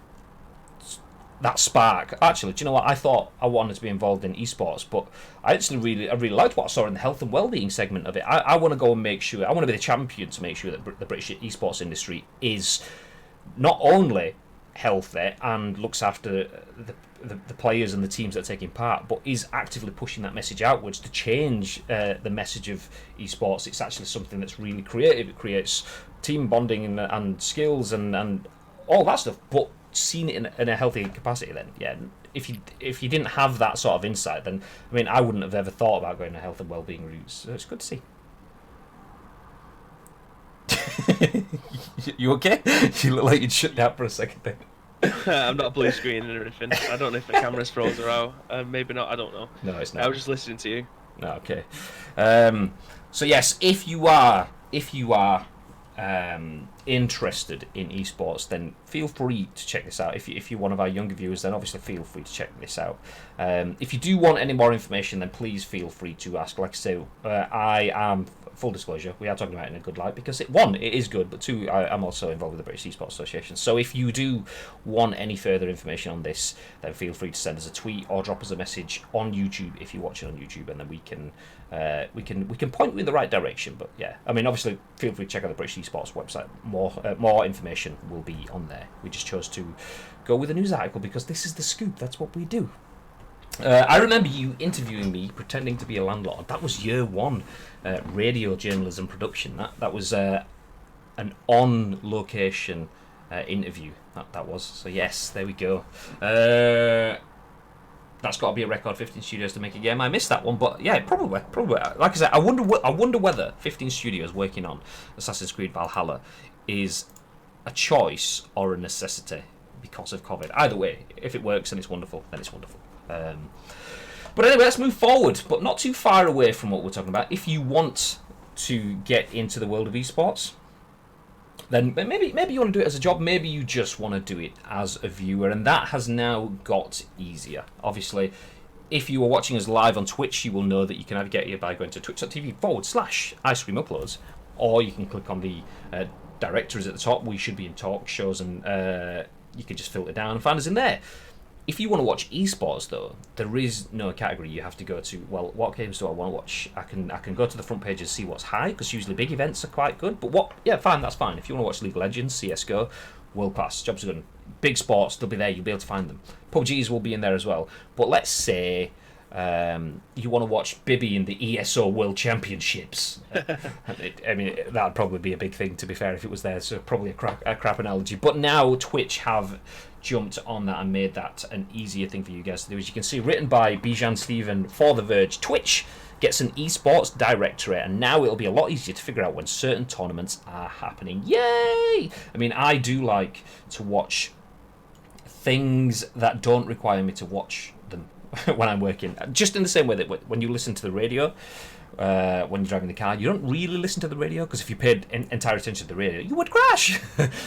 spark, actually, do you know what, I thought I wanted to be involved in esports, but I really liked what I saw in the health and well-being segment of it. I want to go and make sure, I want to be the champion to make sure that the British esports industry is not only healthy and looks after the players and the teams that are taking part, but is actively pushing that message outwards to change the message of esports. It's actually something that's really creative. It creates team bonding and skills and all that stuff, but seen it in a healthy capacity. Then, yeah, if you didn't have that sort of insight, then I mean, I wouldn't have ever thought about going to health and well-being routes. So it's good to see. You okay? You look like you'd shut down for a second there. I'm not blue screening or anything. I don't know if the camera's froze or out. Maybe not. I don't know. No, it's not. I was just listening to you. Okay. So yes, if you are interested in esports, then feel free to check this out. If you're one of our younger viewers, then obviously feel free to check this out. If you do want any more information, then please feel free to ask. Like I say, I am full disclosure, we are talking about it in a good light because one, it is good, but two, I'm also involved with the British Esports Association. So if you do want any further information on this, then feel free to send us a tweet or drop us a message on YouTube if you watch it on YouTube, and then we can point you in the right direction. But yeah, I mean, obviously, feel free to check out the British Esports website. More information will be on there. We just chose to go with a news article because this is the scoop. That's what we do. I remember you interviewing me pretending to be a landlord. That was year one, radio journalism production. That was an on-location interview. That was. So yes, there we go. That's got to be a record. 15 studios to make a game. I missed that one, but yeah, probably. Like I said, I wonder whether 15 studios working on Assassin's Creed Valhalla is a choice or a necessity because of COVID. Either way, if it works and it's wonderful, then it's wonderful. But anyway, let's move forward, but not too far away from what we're talking about. If you want to get into the world of esports, then maybe you want to do it as a job, maybe you just want to do it as a viewer, and that has now got easier. Obviously, if you are watching us live on Twitch, you will know that you can navigate here by going to twitch.tv/icecreamuploads, or you can click on the directories at the top. We should be in talk shows, and you can just filter down and find us in there. If you want to watch esports, though, there is no category you have to go to. Well, what games do I want to watch? I can go to the front page and see what's high, because usually big events are quite good. But that's fine. If you want to watch League of Legends, CSGO, world class, jobs are good. Big sports, they'll be there. You'll be able to find them. PUBGs will be in there as well. But let's say you want to watch Bibby in the ESO World Championships. I mean, that'd probably be a big thing, to be fair, if it was there. So probably a crap analogy. But now Twitch have jumped on that and made that an easier thing for you guys to do. As you can see, written by Bijan Stephen for The Verge, Twitch gets an esports directorate, and now it'll be a lot easier to figure out when certain tournaments are happening. Yay! I mean, I do like to watch things that don't require me to watch them when I'm working. Just in the same way that when you listen to the radio, when you're driving the car, you don't really listen to the radio, because if you paid entire attention to the radio, you would crash.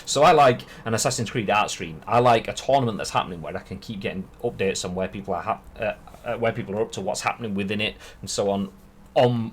So I like an Assassin's Creed art stream. I like a tournament that's happening where I can keep getting updates on where people are up to, what's happening within it, and so on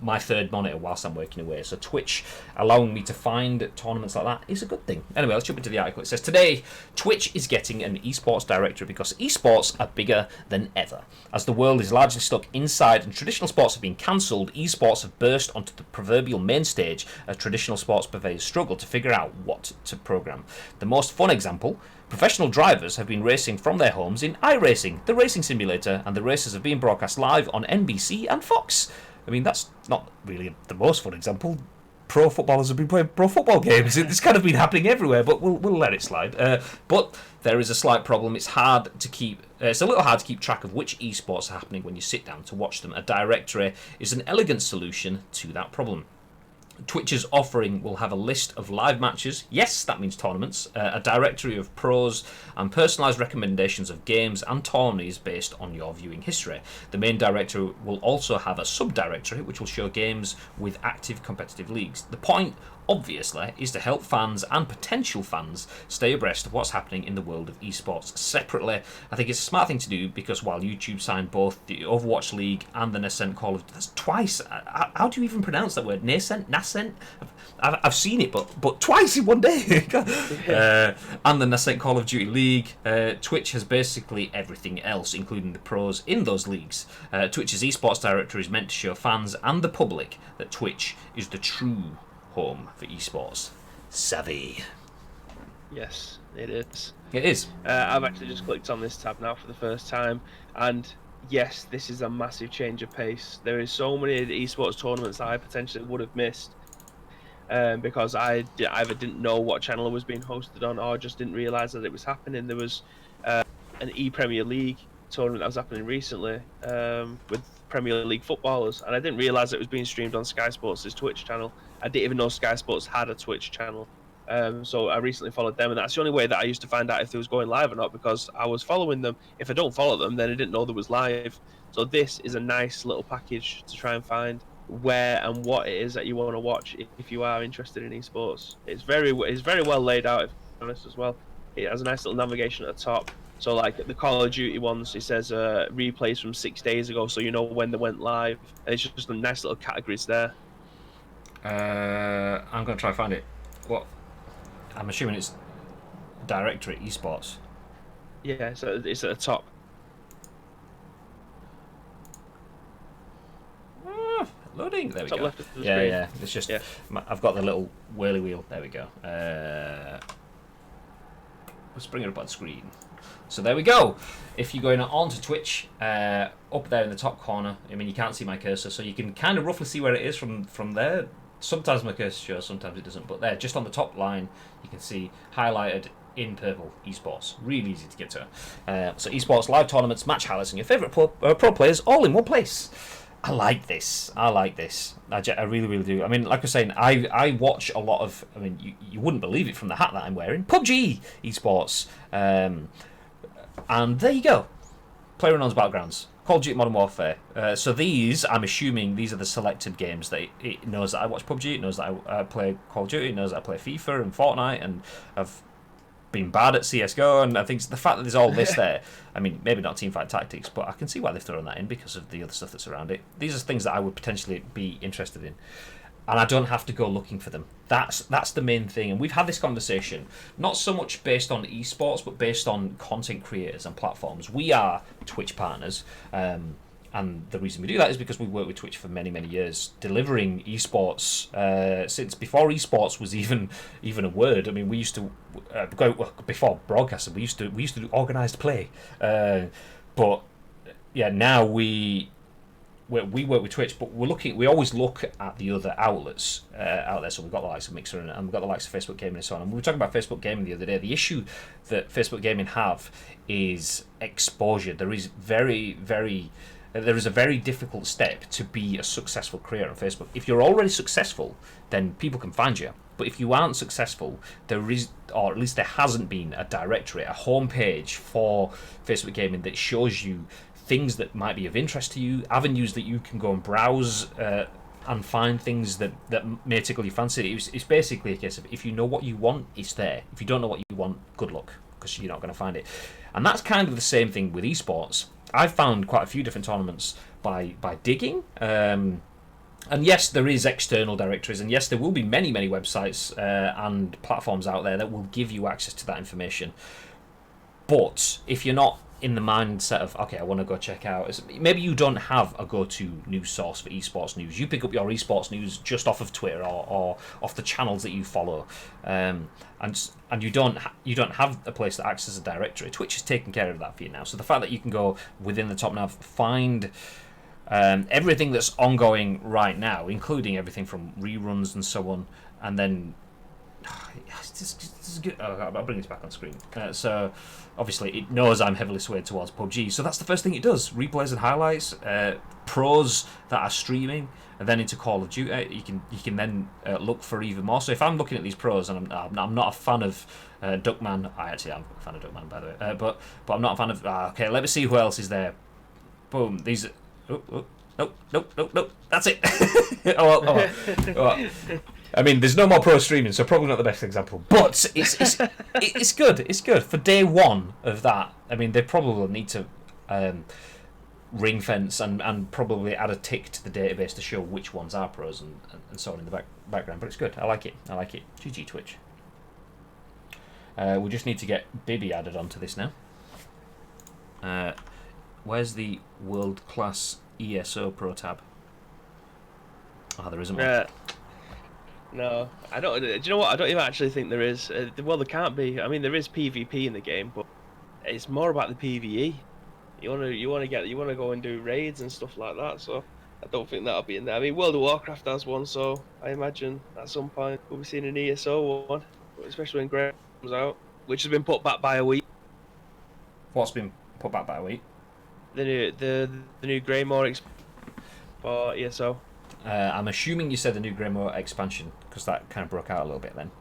my third monitor whilst I'm working away. So Twitch allowing me to find tournaments like that is a good thing. Anyway, let's jump into the article. It says, today, Twitch is getting an esports directorate because esports are bigger than ever. As the world is largely stuck inside and traditional sports have been cancelled, esports have burst onto the proverbial main stage as traditional sports purveyors struggle to figure out what to program. The most fun example: professional drivers have been racing from their homes in iRacing, the racing simulator, and the races have been broadcast live on NBC and Fox. I mean, that's not really the most fun example. Pro footballers have been playing pro football games. It's kind of been happening everywhere, but we'll let it slide. But there is a slight problem. It's a little hard to keep track of which esports are happening when you sit down to watch them. A directory is an elegant solution to that problem. Twitch's offering will have a list of live matches, yes, that means tournaments, a directory of pros, and personalised recommendations of games and tourneys based on your viewing history. The main directory will also have a subdirectory which will show games with active competitive leagues. The point, obviously, is to help fans and potential fans stay abreast of what's happening in the world of esports separately. I think it's a smart thing to do, because while YouTube signed both the Overwatch League and the Nascent Call of... That's twice. How do you even pronounce that word? Nascent? I've seen it, but twice in one day. And the Nascent Call of Duty League. Twitch has basically everything else, including the pros in those leagues. Twitch's esports directory is meant to show fans and the public that Twitch is the true home for esports. Savvy. Yes, it is. It is. I've actually just clicked on this tab now for the first time, and yes, this is a massive change of pace. There is so many esports tournaments I potentially would have missed because I either didn't know what channel it was being hosted on, or just didn't realise that it was happening. There was an E-Premier League tournament that was happening recently with Premier League footballers, and I didn't realise it was being streamed on Sky Sports' Twitch channel. I didn't even know Sky Sports had a Twitch channel. So I recently followed them, and that's the only way that I used to find out if it was going live or not, because I was following them. If I don't follow them, then I didn't know there was live. So this is a nice little package to try and find where and what it is that you want to watch if you are interested in esports. It's very well laid out, if I'm honest, as well. It has a nice little navigation at the top. So like the Call of Duty ones, it says replays from 6 days ago, so you know when they went live. And it's just a nice little categories there. I'm going to try and find it. What? I'm assuming it's Directorate Esports. Yeah, so it's at the top. Loading. There we Top go. left of the Yeah, screen. yeah. It's just Yeah. I've got the little whirly wheel. There we go. Let's bring it up on screen. So there we go. If you're going onto Twitch, up there in the top corner, I mean, you can't see my cursor, so you can kind of roughly see where it is from there. Sometimes my cursor shows, sometimes it doesn't. But there, just on the top line, you can see highlighted in purple esports. Really easy to get to. So esports, live tournaments, match highlights, and your favourite pro players all in one place. I like this. I really, really do. I mean, like I was saying, I watch a lot of. I mean, you wouldn't believe it from the hat that I'm wearing. PUBG esports, and there you go. PlayerUnknown's Battlegrounds, Call of Duty Modern Warfare. So these, I'm assuming, these are the selected games that it knows that I watch PUBG. It knows that I play Call of Duty. It knows that I play FIFA and Fortnite, and I've been bad at CSGO, and I think the fact that there's all this there, I mean, maybe not Teamfight Tactics, but I can see why they've thrown that in because of the other stuff that's around it. These are things that I would potentially be interested in, and I don't have to go looking for them. That's the main thing, and we've had this conversation, not so much based on esports, but based on content creators and platforms. We are Twitch partners, and the reason we do that is because we worked with Twitch for many, many years, delivering esports since before esports was even a word. I mean, we used to go before broadcasting. We used to do organised play, but yeah, now we work with Twitch, but we always look at the other outlets out there. So we've got the likes of Mixer and we've got the likes of Facebook Gaming and so on. And we were talking about Facebook Gaming the other day. The issue that Facebook Gaming have is exposure. There is there is a very difficult step to be a successful creator on Facebook. If you're already successful, then people can find you. But if you aren't successful, there is, or at least there hasn't been, a directory, a homepage for Facebook Gaming that shows you things that might be of interest to you, avenues that you can go and browse and find things that may tickle your fancy. It's basically a case of, if you know what you want, it's there. If you don't know what you want, good luck, because you're not going to find it. And that's kind of the same thing with esports. I've found quite a few different tournaments by digging. And yes, there is external directories, and yes, there will be many, many websites and platforms out there that will give you access to that information. But if you're not in the mindset of, okay, I want to go check out, maybe you don't have a go-to news source for esports news. You pick up your esports news just off of Twitter or off the channels that you follow, and you don't have a place that acts as a directory. Twitch is taking care of that for you now. So the fact that you can go within the top nav, find everything that's ongoing right now, including everything from reruns and so on, and then it's good. Oh, I'll bring this back on screen. So obviously it knows I'm heavily swayed towards PUBG, so that's the first thing it does: replays and highlights, pros that are streaming, and then into Call of Duty. You can then look for even more. So if I'm looking at these pros, and I'm not a fan of Duckman, I actually am a fan of Duckman, by the way, but I'm not a fan of. Okay, let me see who else is there. Boom, these. Nope. That's it. Oh. I mean, there's no more pro streaming, so probably not the best example. But it's good. It's good for day one of that. I mean, they probably need to ring fence and probably add a tick to the database to show which ones are pros and so on in the background. But it's good. I like it. GG Twitch. We just need to get Bibby added onto this now. Where's the world class ESO Pro tab? Oh, there isn't one. No, I don't. Do you know what? I don't even actually think there is. Well, there can't be. I mean, there is PvP in the game, but it's more about the PvE. You want to go and do raids and stuff like that. So I don't think that'll be in there. I mean, World of Warcraft has one, so I imagine at some point we'll be seeing an ESO one, especially when Grey comes out, which has been put back by a week. What's been put back by a week? The new Greymore for ESO. I'm assuming you said the new Greymore expansion, because that kind of broke out a little bit then.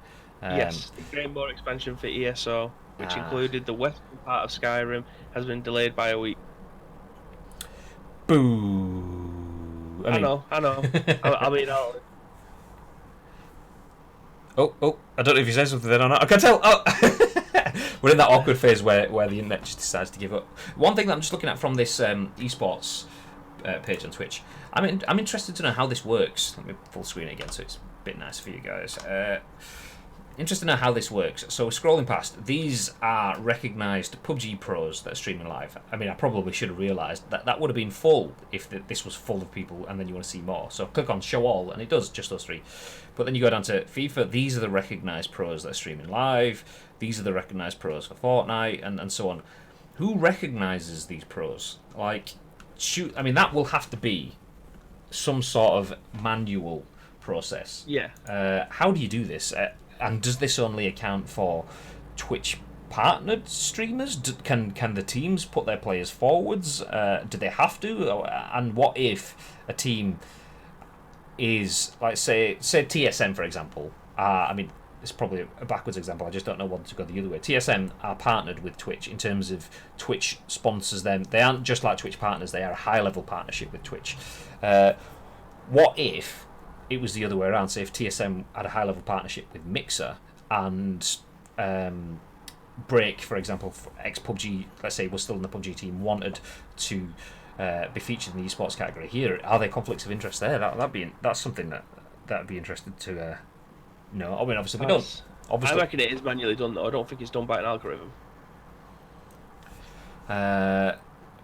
Yes, the Greymore expansion for ESO, which included the western part of Skyrim, has been delayed by a week. Boo! I know. I mean, Oh! I don't know if you said something then or not. I can tell. Oh, we're in that awkward phase where the internet just decides to give up. One thing that I'm just looking at from this esports page on Twitch, I'm interested to know how this works. Let me full screen it again so it's bit nice for you guys. Interested to know how this works. So scrolling past, these are recognised PUBG pros that are streaming live. I mean, I probably should have realised that would have been full if this was full of people and then you want to see more. So click on show all and it does just those 3. But then you go down to FIFA, these are the recognised pros that are streaming live. These are the recognised pros for Fortnite and so on. Who recognises these pros? Like, I mean, that will have to be some sort of manual process. Yeah. How do you do this? And does this only account for Twitch partnered streamers? Can the teams put their players forwards? Do they have to? And what if a team is, like, say TSM, for example? I mean, it's probably a backwards example. I just don't know what to go the other way. TSM are partnered with Twitch in terms of Twitch sponsors them. They aren't just like Twitch partners. They are a high-level partnership with Twitch. What if it was the other way around? Say if TSM had a high-level partnership with Mixer and Break, for example, ex-PUBG, let's say was still in the PUBG team, wanted to be featured in the esports category here. Are there conflicts of interest there? That's something that'd be interested to know. I mean, obviously we don't. Obviously, I reckon it is manually done though. I don't think it's done by an algorithm. But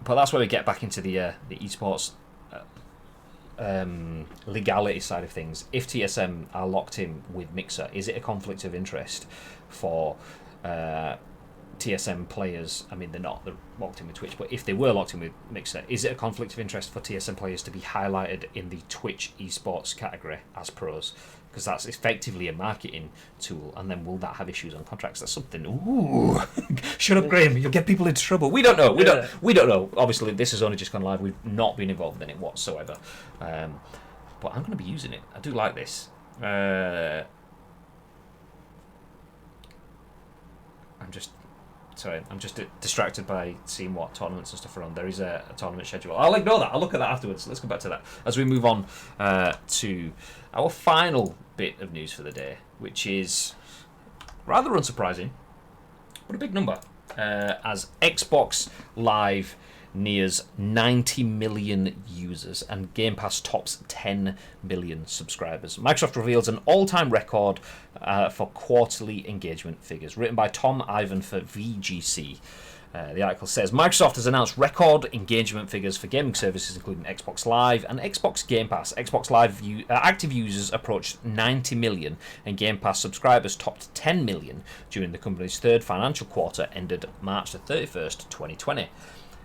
that's where we get back into the esports legality side of things. If TSM are locked in with Mixer, is it a conflict of interest for TSM players? I mean, they're not, they're locked in with Twitch, but if they were locked in with Mixer, is it a conflict of interest for TSM players to be highlighted in the Twitch esports category as pros? Because that's effectively a marketing tool, and then will that have issues on contracts? That's something. Ooh, shut up, Graham! You'll get people into trouble. We don't know. We don't know. Obviously, this has only just gone live. We've not been involved in it whatsoever. But I'm going to be using it. I do like this. I'm just distracted by seeing what tournaments and stuff are on. There is a tournament schedule. I'll ignore that. I'll look at that afterwards. Let's come back to that as we move on to our final bit of news for the day, which is rather unsurprising, but a big number. As Xbox Live nears 90 million users and Game Pass tops 10 million subscribers. Microsoft reveals an all-time record for quarterly engagement figures. Written by Tom Ivan for VGC. The article says Microsoft has announced record engagement figures for gaming services including Xbox Live and Xbox Game Pass. Xbox Live active users approached 90 million and Game Pass subscribers topped 10 million during the company's third financial quarter ended March the 31st, 2020.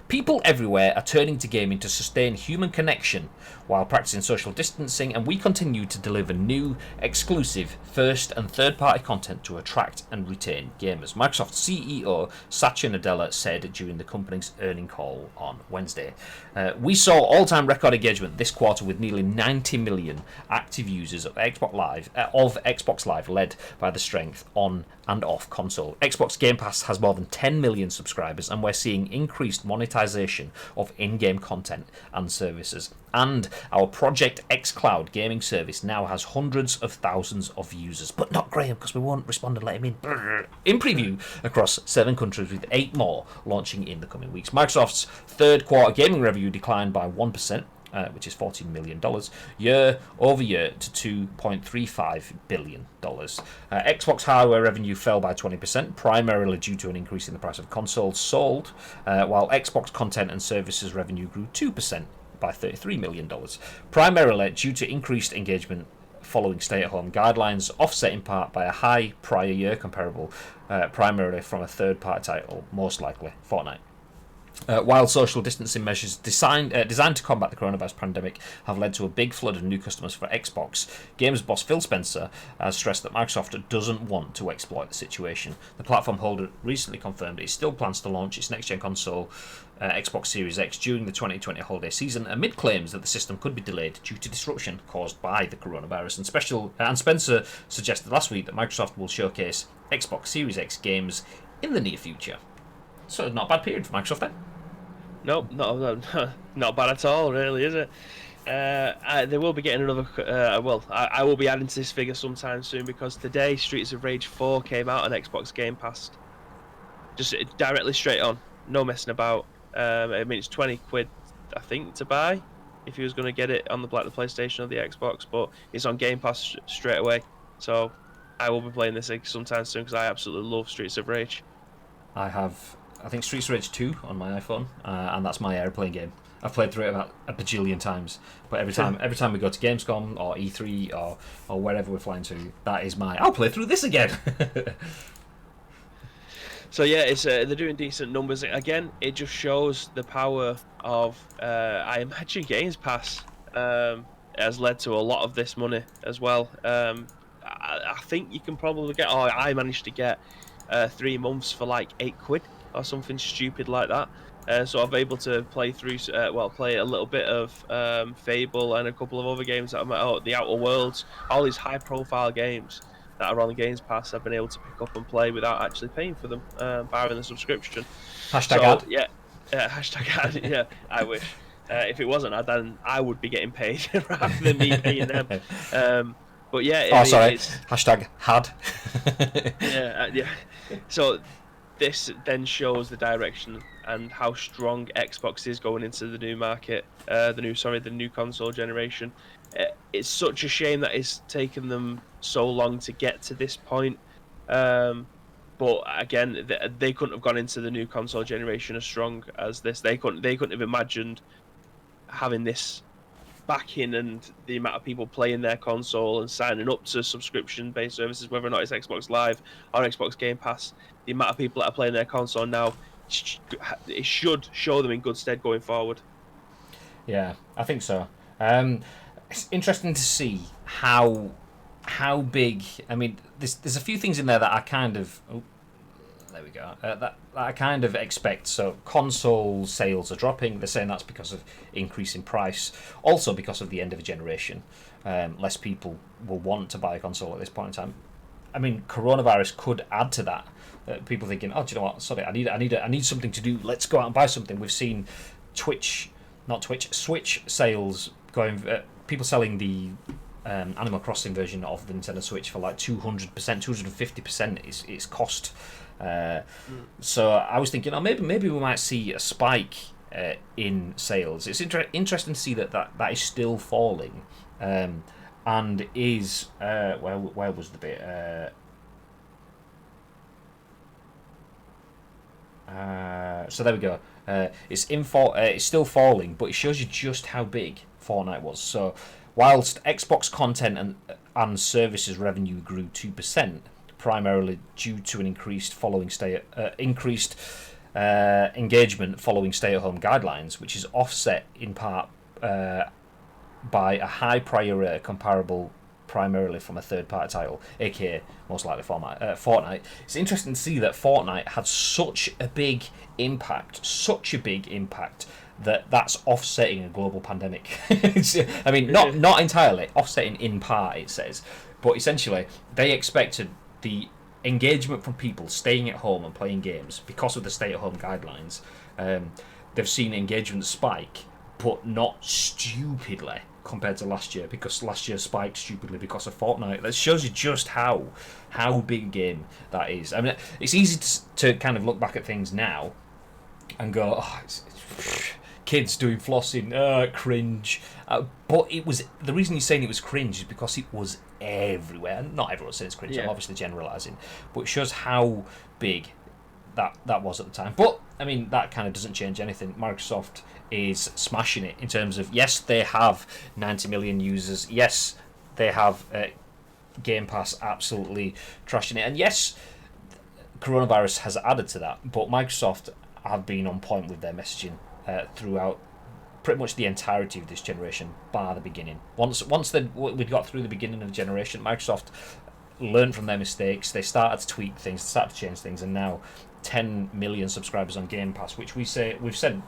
People everywhere are turning to gaming to sustain human connection while practicing social distancing, and we continue to deliver new, exclusive, first and third-party content to attract and retain gamers. Microsoft CEO Satya Nadella said during the company's earnings call on Wednesday. We saw all-time record engagement this quarter with nearly 90 million active users of Xbox Live, led by the strength on and off console. Xbox Game Pass has more than 10 million subscribers, and we're seeing increased monetization of in-game content and services. And our Project xCloud gaming service now has hundreds of thousands of users, but not Graham, because we won't respond and let him in preview across 7 countries, with 8 more launching in the coming weeks. Microsoft's third quarter gaming revenue declined by 1%, which is $14 million, year over year to $2.35 billion. Xbox hardware revenue fell by 20%, primarily due to an increase in the price of consoles sold, while Xbox content and services revenue grew 2% by $33 million, primarily due to increased engagement following stay-at-home guidelines, offset in part by a high prior year comparable, primarily from a third-party title, most likely Fortnite. While social distancing measures designed to combat the coronavirus pandemic have led to a big flood of new customers for Xbox, Games boss Phil Spencer has stressed that Microsoft doesn't want to exploit the situation. The platform holder recently confirmed it still plans to launch its next-gen console, Xbox Series X, during the 2020 holiday season, amid claims that the system could be delayed due to disruption caused by the coronavirus. And Spencer suggested last week that Microsoft will showcase Xbox Series X games in the near future. So not a bad period for Microsoft then. Nope, not bad at all, really, is it? They will be getting another. I will be adding to this figure sometime soon, because today Streets of Rage 4 came out on Xbox Game Pass. Just directly straight on, no messing about. I mean, it's £20, I think, to buy. if he was going to get it on the PlayStation or the Xbox, but it's on Game Pass straight away. So I will be playing this sometime soon because I absolutely love Streets of Rage. I have, I think, Streets of Rage 2 on my iPhone, and that's my airplane game. I've played through it about a bajillion times, but every time we go to Gamescom or E3 or wherever we're flying to, that is I'll play through this again. So yeah, it's they're doing decent numbers. Again, it just shows the power of I imagine Games Pass has led to a lot of this money as well. I think you can probably get. Oh, I managed to get 3 months for like £8 or something stupid like that. So I'm able to play through, play a little bit of Fable and a couple of other games that I'm at, the Outer Worlds, all these high-profile games that are on the Games Pass. I've been able to pick up and play without actually paying for them, barring the subscription. Hashtag ad. Yeah, hashtag ad. Yeah, I wish. If it wasn't ad, then I would be getting paid rather than me paying them. But yeah. Hashtag had. Yeah. So this then shows the direction and how strong Xbox is going into the new market, the new console generation. It's such a shame that it's taken them so long to get to this point. But again, they couldn't have gone into the new console generation as strong as this. They couldn't have imagined having this backing and the amount of people playing their console and signing up to subscription-based services, whether or not it's Xbox Live or Xbox Game Pass. The amount of people that are playing their console now, it should show them in good stead going forward. Yeah, I think so. It's interesting to see how big. I mean, there's a few things in there that I kind of. Oh, there we go. That I kind of expect. So console sales are dropping. They're saying that's because of increase in price. Also because of the end of a generation. Less people will want to buy a console at this point in time. I mean, coronavirus could add to that. People thinking, oh, do you know what? Sorry, I need something to do. Let's go out and buy something. We've seen Switch sales going. People selling the Animal Crossing version of the Nintendo Switch for like 200%, 250% its cost. So I was thinking, maybe we might see a spike in sales. It's interesting to see that is still falling, and is where was the bit? So there we go. It's still falling, but it shows you just how big Fortnite was. So whilst Xbox content and services revenue grew 2%, primarily due to an increased engagement following stay-at-home guidelines, which is offset in part by a high prior comparable primarily from a third-party title, aka most likely Fortnite. It's interesting to see that Fortnite had such a big impact that's offsetting a global pandemic. I mean, not entirely, offsetting in part, it says, but essentially they expected the engagement from people staying at home and playing games because of the stay-at-home guidelines. They've seen engagement spike, but not stupidly compared to last year, because last year spiked stupidly because of Fortnite. That shows you just how big a game that is. I mean, it's easy to kind of look back at things now and go, oh, it's kids doing flossing, cringe. But it was, the reason you're saying it was cringe is because it was everywhere. Not everyone says it's cringe. Yeah. I'm obviously generalising, but it shows how big that was at the time. But I mean, that kind of doesn't change anything. Microsoft is smashing it in terms of, yes, they have 90 million users. Yes, they have Game Pass absolutely trashing it. And yes, coronavirus has added to that. But Microsoft have been on point with their messaging throughout pretty much the entirety of this generation, bar the beginning. Once we'd got through the beginning of the generation, Microsoft learned from their mistakes. They started to tweak things, started to change things, and now 10 million subscribers on Game Pass, which we've said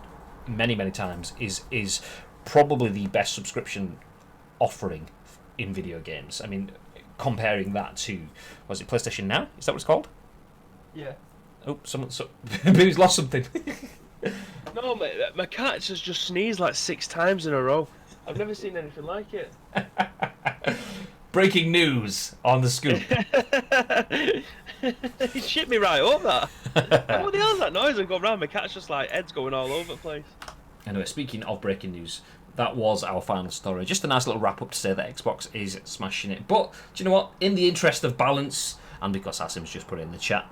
many times is probably the best subscription offering in video games. I mean, comparing that to, was it PlayStation Now? Is that what it's called? Yeah. Oh, who's lost something? No, my cat has just sneezed like 6 times in a row. I've never seen anything like it. Breaking news on the scoop. He shit me right up, that. What the hell's that noise? And go round, my cat's just like, head's going all over the place. Anyway, speaking of breaking news, that was our final story. Just a nice little wrap up to say that Xbox is smashing it. But do you know what? In the interest of balance, and because Asim's just put it in the chat,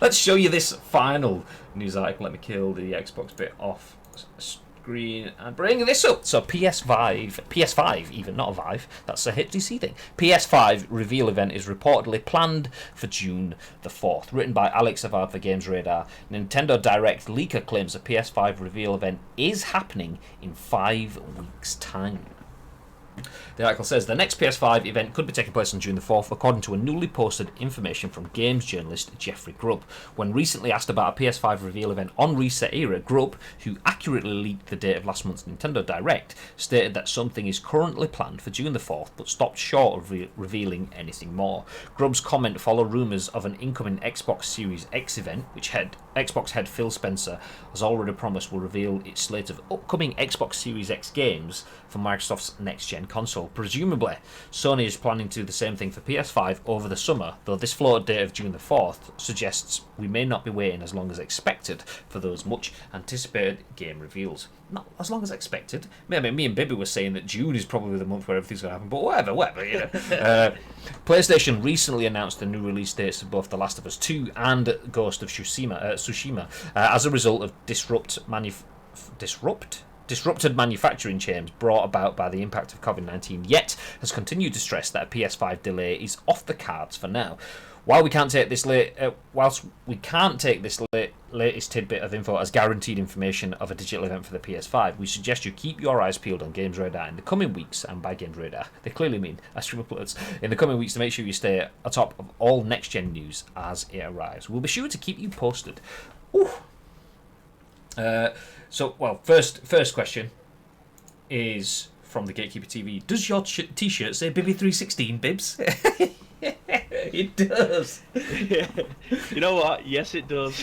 let's show you this final news article. Let me kill the Xbox bit off screen and bring this up. So PS5 even, not a Vive, that's a HTC thing. PS5 reveal event is reportedly planned for June the 4th. Written by Alex Avad for Games Radar, Nintendo Direct leaker claims a PS5 reveal event is happening in 5 weeks' time. The article says the next PS5 event could be taking place on June the 4th, according to a newly posted information from games journalist Jeffrey Grubb. When recently asked about a PS5 reveal event on Reset Era, Grubb, who accurately leaked the date of last month's Nintendo Direct, stated that something is currently planned for June the 4th, but stopped short of revealing anything more. Grubb's comment followed rumours of an incoming Xbox Series X event, which Xbox head Phil Spencer has already promised will reveal its slate of upcoming Xbox Series X games for Microsoft's next-gen console. Presumably, Sony is planning to do the same thing for PS5 over the summer, though this floated date of June the 4th suggests we may not be waiting as long as expected for those much-anticipated game reveals. Not as long as expected. I mean, me and Bibby were saying that June is probably the month where everything's going to happen, but whatever, you know. PlayStation recently announced the new release dates of both The Last of Us 2 and Ghost of Tsushima as a result of disrupted manufacturing chains brought about by the impact of COVID-19, yet has continued to stress that a PS5 delay is off the cards for now. Whilst we can't take this latest tidbit of info as guaranteed information of a digital event for the PS5, we suggest you keep your eyes peeled on Games Radar in the coming weeks, and by Games Radar, they clearly mean Astromoplex, in the coming weeks to make sure you stay atop of all next-gen news as it arrives. We'll be sure to keep you posted. Ooh. First question is from the Gatekeeper TV. Does your t-shirt say Bibby 316, Bibs? It does. Yeah. You know what? Yes, it does.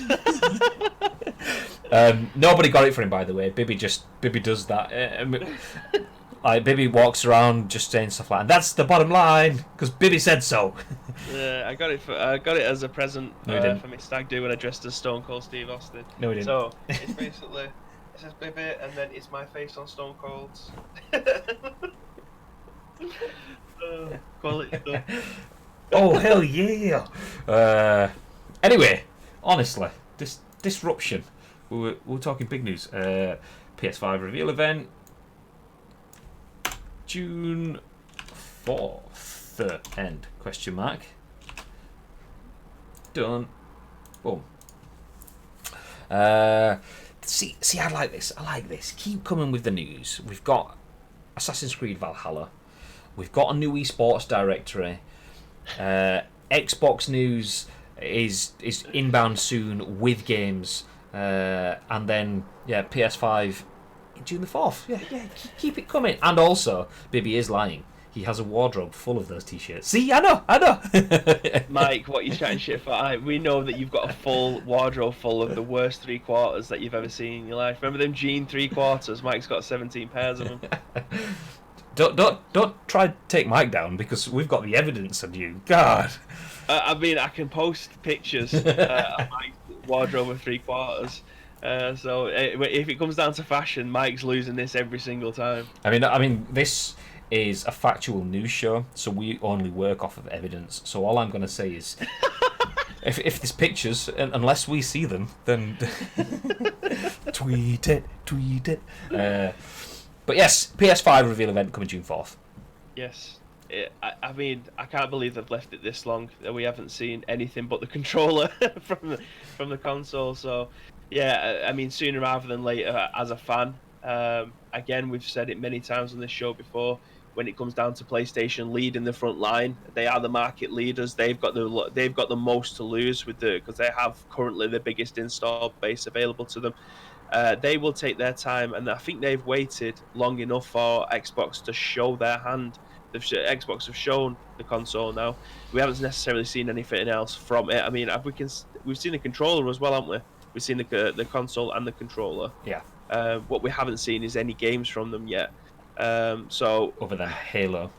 Nobody got it for him, by the way. Bibby does that. Bibby walks around just saying stuff like, and that's the bottom line because Bibby said so. Yeah, I got it as a present for my stag do when I dressed as Stone Cold Steve Austin. No, he didn't. So it's basically, it says Bibby, and then it's my face on Stone Cold's. Quality stuff. Oh hell yeah! Anyway, honestly, this disruption. We were talking big news. PS5 reveal event, June 4th. End? Question mark. Done. Boom. See, I like this. Keep coming with the news. We've got Assassin's Creed Valhalla. We've got a new esports directory. Xbox news is inbound soon with games, and then PS5 June the 4th. Yeah, keep it coming. And also, Bibby is lying. He has a wardrobe full of those t-shirts. See, I know. Mike, what are you chatting shit for? We know that you've got a full wardrobe full of the worst 3/4 that you've ever seen in your life. Remember them jean 3/4? Mike's got 17 pairs of them. Don't try to take Mike down because we've got the evidence on you. God. I mean, I can post pictures of Mike's wardrobe of 3/4. So if it comes down to fashion, Mike's losing this every single time. I mean, this is a factual news show, so we only work off of evidence. So all I'm going to say is, if there's pictures, unless we see them, then tweet it. But yes, PS5 reveal event coming June 4th. Yes. I mean, I can't believe they've left it this long. That we haven't seen anything but the controller from the console. So, yeah, I mean, sooner rather than later, as a fan. Again, we've said it many times on this show before. When it comes down to PlayStation leading the front line, they are the market leaders. They've got the most to lose because they have currently the biggest install base available to them. They will take their time, and I think they've waited long enough for Xbox to show their hand. Xbox have shown the console now. We haven't necessarily seen anything else from it. I mean, we've seen the controller as well, haven't we? We've seen the console and the controller. Yeah. What we haven't seen is any games from them yet. So other than Halo.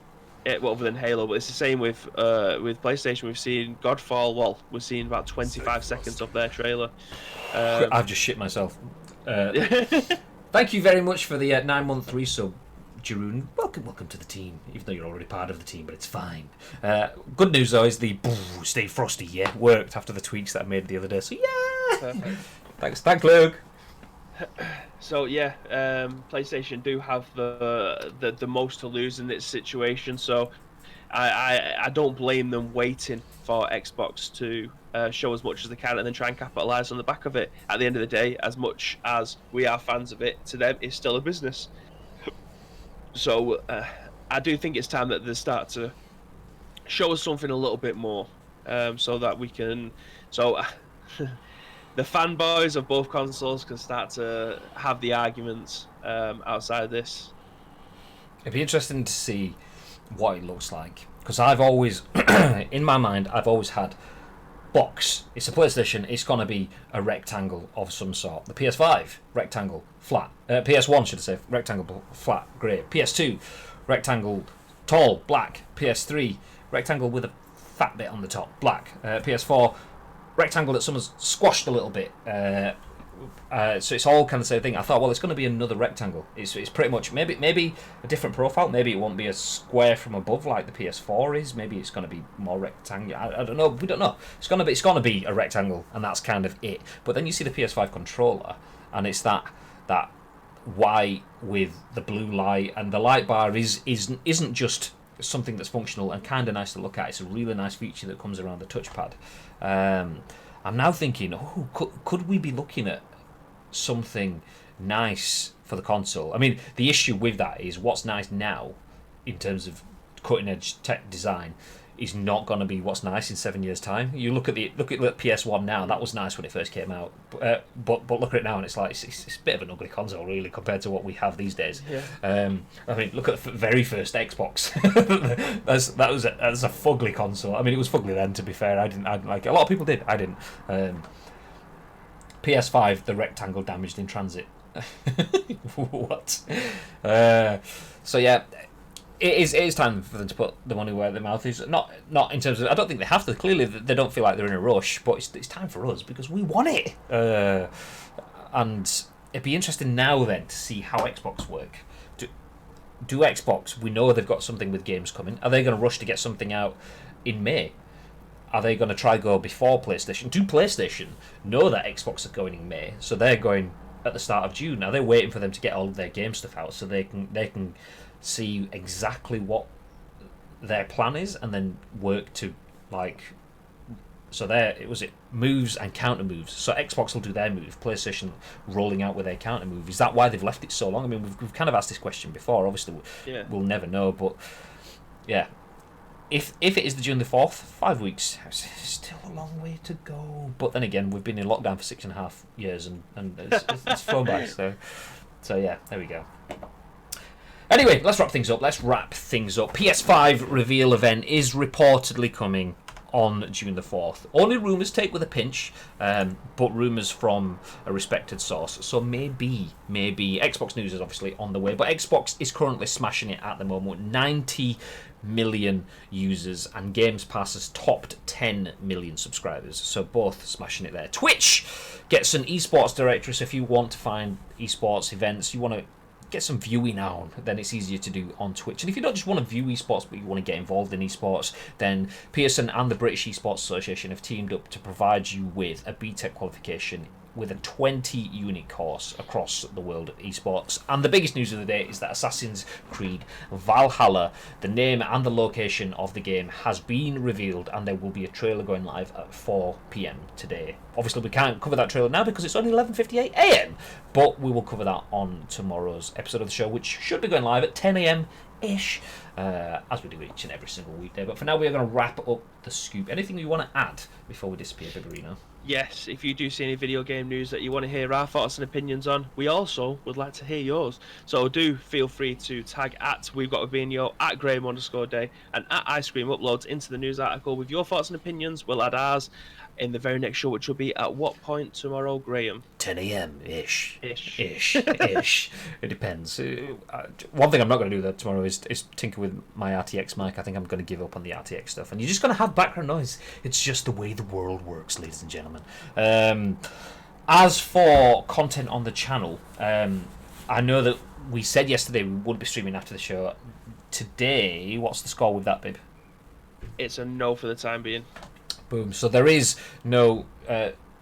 Yeah, well, other than Halo, but it's the same with PlayStation. We've seen Godfall. Well, we've seen about 25 seconds of their trailer. I've just shit myself. Thank you very much for the 9-month resub, Jeroen. Welcome to the team, even though you're already part of the team, but it's fine. Good news, though, is the Stay Frosty, worked after the tweaks that I made the other day. So, Perfect. Thanks, Luke. So PlayStation do have the most to lose in this situation. So I don't blame them waiting for Xbox to show as much as they can and then try and capitalize on the back of it. At the end of the day, as much as we are fans of it, to them it's still a business. So I do think it's time that they start to show us something a little bit more, so that we can. So. The fanboys of both consoles can start to have the arguments outside of this. It'd be interesting to see what it looks like, because I've always, in my mind, I've always had box. It's a PlayStation. It's gonna be a rectangle of some sort. The PS5 rectangle, flat. PS1 should I say rectangle, flat, grey. PS2 rectangle, tall, black. PS3 rectangle with a fat bit on the top, black. PS4. Rectangle that someone's squashed a little bit, so it's all kind of the same thing. I thought, well, it's going to be another rectangle. It's pretty much maybe a different profile. Maybe it won't be a square from above like the PS4 is. Maybe it's going to be more rectangular. I don't know. We don't know. It's going to be a rectangle, and that's kind of it. But then you see the PS5 controller, and it's that white with the blue light, and the light bar isn't just something that's functional and kind of nice to look at. It's a really nice feature that comes around the touchpad. I'm now thinking, could we be looking at something nice for the console? I mean, the issue with that is what's nice now in terms of cutting edge tech design is not going to be what's nice in 7 years' time. You look at the PS1 now. That was nice when it first came out, but look at it now and it's like it's a bit of an ugly console really compared to what we have these days. Yeah. I mean, look at the very first Xbox. that was a fugly console. I mean, it was fugly then. To be fair, I didn't like it. A lot of people did. I didn't. PS5, the rectangle damaged in transit. What? So yeah. It is time for them to put the money where their mouth is. Not in terms of. I don't think they have to. Clearly, they don't feel like they're in a rush. But it's time for us because we want it. And it'd be interesting now then to see how Xbox work. Do Xbox? We know they've got something with games coming. Are they going to rush to get something out in May? Are they going to try go before PlayStation? Do PlayStation know that Xbox are going in May? So they're going at the start of June. Are they waiting for them to get all of their game stuff out so they can see exactly what their plan is and then work to so there it was moves and counter moves. So Xbox will do their move, PlayStation rolling out with their counter move. Is that why they've left it so long? I mean, we've kind of asked this question before. Obviously, we'll never know, but yeah, if it is the June the 4th, 5 weeks, it's still a long way to go. But then again, we've been in lockdown for 6.5 years and it's flown by. So yeah, there we go. Anyway, let's wrap things up. PS5 reveal event is reportedly coming on June the 4th. Only rumours, take with a pinch, but rumours from a respected source. So maybe Xbox news is obviously on the way, but Xbox is currently smashing it at the moment. 90 million users, and Games Pass has topped 10 million subscribers. So both smashing it there. Twitch gets an esports directory, so if you want to find esports events, you want to get some viewing on, then it's easier to do on Twitch. And if you don't just want to view esports but you want to get involved in esports, then Pearson and the British Esports Association have teamed up to provide you with a BTEC qualification with a 20-unit course across the world of esports. And the biggest news of the day is that Assassin's Creed Valhalla, the name and the location of the game, has been revealed, and there will be a trailer going live at 4 p.m. today. Obviously, we can't cover that trailer now because it's only 11:58 a.m, but we will cover that on tomorrow's episode of the show, which should be going live at 10 a.m-ish, as we do each and every single weekday. But for now, we are going to wrap up the scoop. Anything you want to add before we disappear, Biggerino? Yes, if you do see any video game news that you want to hear our thoughts and opinions on, we also would like to hear yours. So do feel free to tag at We've Got a Vino, at Graham_Day, and at Ice Cream Uploads into the news article with your thoughts and opinions. We'll add ours in the very next show, which will be at what point tomorrow, Graham? 10 a.m-ish. Ish. It depends. One thing I'm not going to do though tomorrow is tinker with my RTX mic. I think I'm going to give up on the RTX stuff, and you're just going to have background noise. It's just the way the world works, ladies and gentlemen. As for content on the channel, I know that we said yesterday we would be streaming after the show. Today, what's the score with that, Bib? It's a no for the time being. Boom. So there is no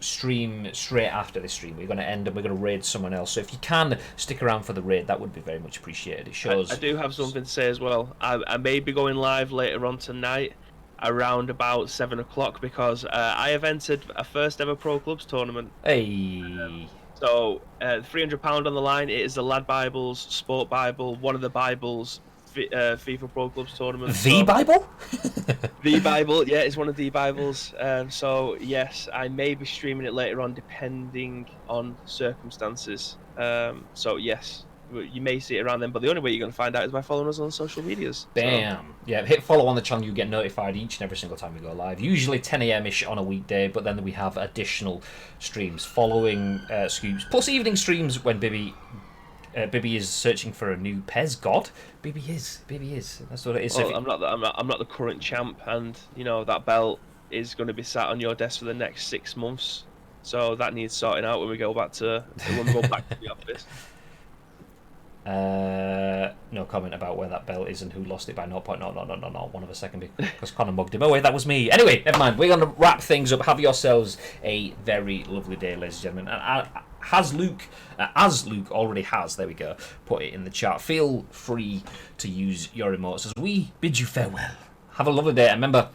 stream straight after this stream. We're going to end and we're going to raid someone else. So if you can stick around for the raid, that would be very much appreciated. It shows. I do have something to say as well. I may be going live later on tonight, around about 7 o'clock, because I have entered a first ever Pro Clubs tournament. Hey. So £300 on the line. It is the Lad Bibles Sport Bible, one of the Bibles. FIFA Pro Clubs tournament. The Bible? The Bible, yeah, it's one of the Bibles. So yes, I may be streaming it later on, depending on circumstances. So yes, you may see it around then. But the only way you're going to find out is by following us on social medias. Bam. So. Yeah, hit follow on the channel. You get notified each and every single time we go live. Usually 10 a.m-ish on a weekday, but then we have additional streams following Scoops, plus evening streams when Bibby is searching for a new Pez god. Bibby is. That's what it is. Well, So I'm not the current champ, and you know that belt is going to be sat on your desk for the next 6 months. So that needs sorting out when we go back to the office. No comment about where that belt is and who lost it by 0.00001 of a second because Connor mugged him. Oh wait, that was me. Anyway, never mind. We're going to wrap things up. Have yourselves a very lovely day, ladies and gentlemen. And as Luke already has, there we go, put it in the chat. Feel free to use your emotes as we bid you farewell. Have a lovely day. And remember,